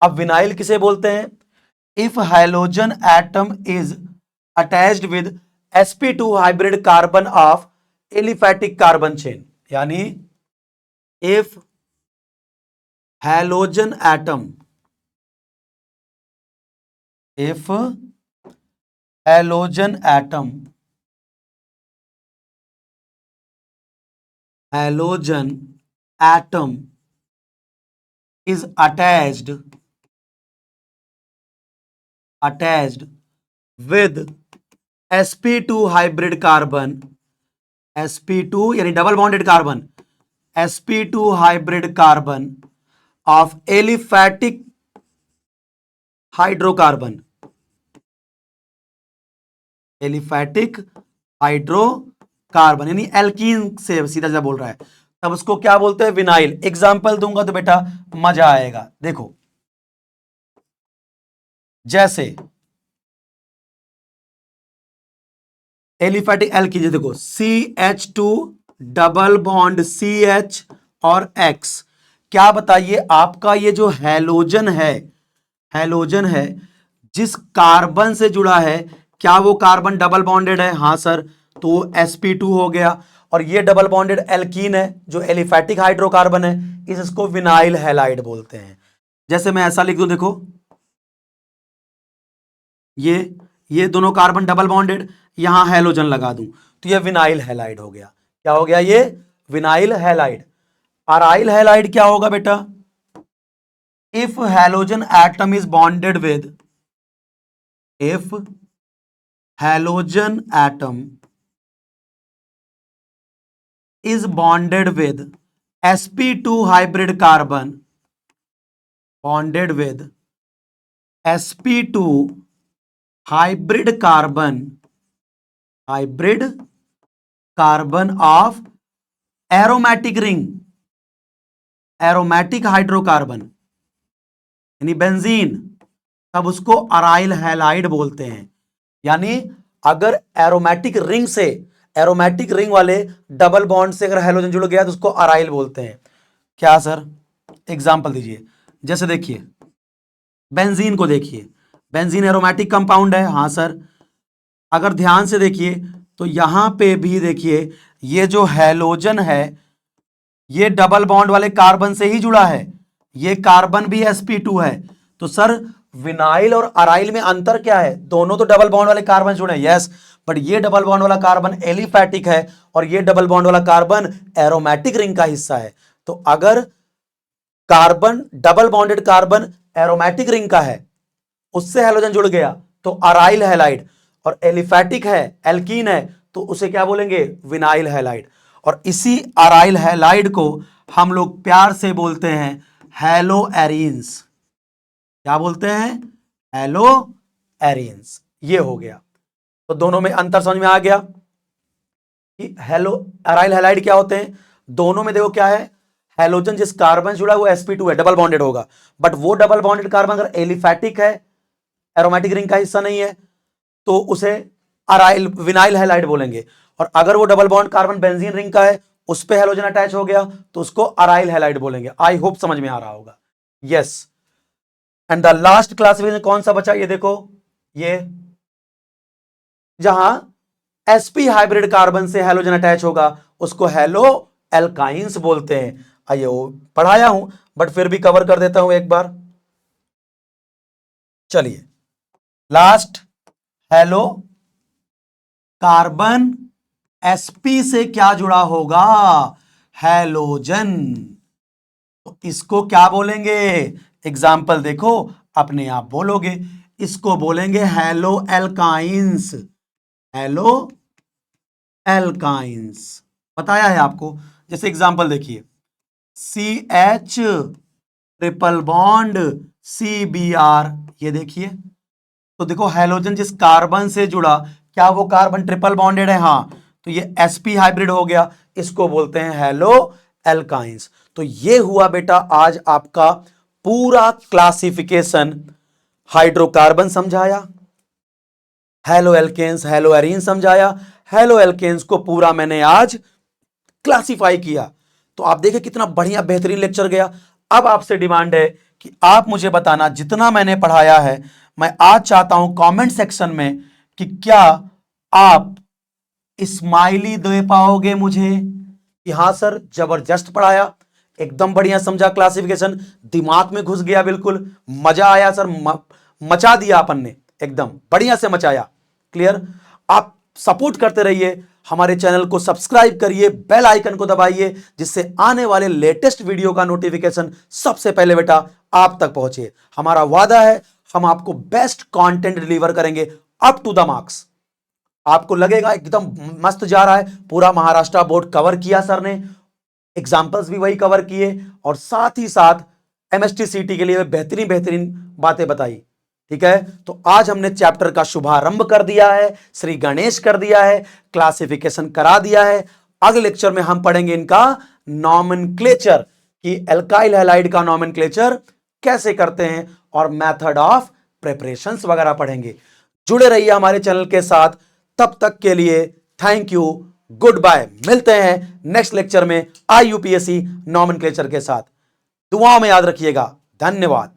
अब विनाइल किसे बोलते हैं? If halogen atom is attached with sp2 hybrid carbon of aliphatic carbon chain, यानी if halogen atom, if halogen atom, halogen atom is attached with sp2 hybrid carbon, sp2 यानी double bonded carbon, sp2 hybrid carbon of aliphatic hydrocarbon, aliphatic hydrocarbon यानी एल्कीन से सीधा सीधा बोल रहा है, तब उसको क्या बोलते हैं? विनाइल। एग्जाम्पल दूंगा तो बेटा मजा आएगा। देखो जैसे एलिफैटिक एल्कीन, देखो CH2 डबल बॉन्ड CH और X। क्या बताइए आपका ये जो हैलोजन है, हैलोजन है जिस कार्बन से जुड़ा है, क्या वो कार्बन डबल बॉन्डेड है? हाँ सर, तो sp2 हो गया। और ये डबल बॉन्डेड एल्कीन है जो एलिफैटिक हाइड्रोकार्बन है, इसको विनाइल हैलाइड बोलते हैं। जैसे मैं ऐसा लिख दूं, देखो ये दोनों कार्बन डबल बॉन्डेड, यहां हैलोजन लगा दूं तो ये विनाइल हैलाइड हो गया। क्या हो गया? ये विनाइल हैलाइड। अराइल हैलाइड क्या होगा बेटा? If halogen atom is bonded with, if halogen atom is bonded with sp2 hybrid carbon, bonded with sp2 hybrid carbon of aromatic ring, aromatic hydrocarbon यानी बेंजीन, तब उसको अराइल हैलाइड बोलते हैं। यानी अगर एरोमेटिक रिंग से, एरोमेटिक रिंग वाले डबल बॉन्ड से अगर हैलोजन जुड़ गया तो उसको अराइल बोलते हैं। क्या सर? एग्जाम्पल दीजिए। जैसे देखिए बेंजीन को देखिए, बेंजीन एरोमेटिक कंपाउंड है, हाँ सर। अगर ध्यान से देखिए तो यहां पे भी देखिए ये जो हैलोजन है ये डबल बॉन्ड वाले कार्बन से ही जुड़ा है, ये कार्बन भी sp2 है। तो सर विनाइल और अराइल में अंतर क्या है? दोनों तो डबल बॉन्ड वाले कार्बन जुड़े हैं, यस, बट ये डबल बॉन्ड वाला कार्बन एलिफैटिक है और ये डबल बॉन्ड वाला कार्बन एरोमेटिक रिंग का हिस्सा है। तो अगर carbon, double bonded carbon aromatic ring का है, उससे हैलोजन जुड़ गया तो अराइल हैलाइड, और एलिफैटिक है, एल्कीन है, तो उसे क्या बोलेंगे? Vinyl halide. और इसी अराइल हैलाइड को हम लोग प्यार से बोलते हैं हैलो एरीन्स। क्या बोलते हैं? Hello arenes. ये हो गया। तो दोनों में अंतर समझ में आ गया कि हेलो अराइल हैलाइड क्या होते हैं। दोनों में देखो क्या है, हैलोजन जिस कार्बन जुड़ा है वो sp2 है, डबल बॉन्डेड होगा, बट वो डबल बॉन्डेड कार्बन अगर एलिफैटिक है, एरोमेटिक रिंग का हिस्सा नहीं है, तो उसे अराइल विनाइल हैलाइड बोलेंगे। और अगर वो double bond carbon benzene ring का है, उस पे हैलोजन अटैच हो गया, तो उसको अराइल हैलाइड बोलेंगे। आई होप समझ में आ रहा होगा। Yes, and the last classification कौन सा बचा? ये देखो, ये जहां sp हाइब्रिड कार्बन से हैलोजन अटैच होगा उसको हैलो एल्काइंस बोलते हैं। आइए, वो पढ़ाया हूं बट फिर भी कवर कर देता हूं एक बार। चलिए, लास्ट हैलो कार्बन sp से क्या जुड़ा होगा? हैलोजन। तो इसको क्या बोलेंगे? एग्जाम्पल देखो, अपने आप बोलोगे। इसको बोलेंगे हैलो एल्काइंस। हैलो एल्काइंस बताया है आपको। जैसे एग्जाम्पल देखिए, CH ट्रिपल बॉन्ड CBr, ये देखिए। तो देखो हैलोजन जिस कार्बन से जुड़ा, क्या वो कार्बन ट्रिपल बॉन्डेड है? हाँ, तो ये sp हाइब्रिड हो गया, इसको बोलते हैं हैलो एल्काइंस। तो ये हुआ बेटा आज आपका पूरा क्लासिफिकेशन। हाइड्रोकार्बन समझाया, हेलो एल्केन्स, हेलो एरीन समझाया, हेलो एल्केन्स को पूरा मैंने आज क्लासिफाई किया। तो आप देखिए कितना बढ़िया बेहतरीन लेक्चर गया। अब आपसे डिमांड है कि आप मुझे बताना, जितना मैंने पढ़ाया है मैं आज चाहता हूं कमेंट सेक्शन में कि क्या आप स्माइली दे पाओगे मुझे कि हाँ सर जबरदस्त पढ़ाया, एकदम बढ़िया समझा, क्लासिफिकेशन दिमाग में घुस गया, बिल्कुल मजा आया सर, मचा दिया अपन ने, एकदम बढ़िया से मचाया। क्लियर? आप सपोर्ट करते रहिए, हमारे चैनल को सब्सक्राइब करिए, बेल आइकन को दबाइए, जिससे आने वाले लेटेस्ट वीडियो का नोटिफिकेशन सबसे पहले बेटा आप तक पहुंचे। हमारा वादा है हम आपको बेस्ट कंटेंट डिलीवर करेंगे अप टू द मार्क्स। आपको लगेगा एकदम मस्त जा रहा है, पूरा महाराष्ट्र बोर्ड कवर किया सर ने, एग्जाम्पल्स भी वही कवर किए, और साथ ही साथ MST CT के लिए बेहतरीन बेहतरीन बातें बताई। ठीक है, तो आज हमने चैप्टर का शुभारंभ कर दिया है, श्री गणेश कर दिया है, क्लासिफिकेशन करा दिया है। अगले लेक्चर में हम पढ़ेंगे इनका नॉमेनक्लेचर, कि एल्काइल हैलाइड का नॉमेनक्लेचर कैसे करते हैं, और मेथड ऑफ प्रिपरेशंस वगैरह पढ़ेंगे। जुड़े रहिए हमारे चैनल के साथ। तब तक के लिए थैंक यू, गुड बाय। मिलते हैं नेक्स्ट लेक्चर में IUPAC नॉमेनक्लेचर के साथ। दुआओं में याद रखिएगा। धन्यवाद।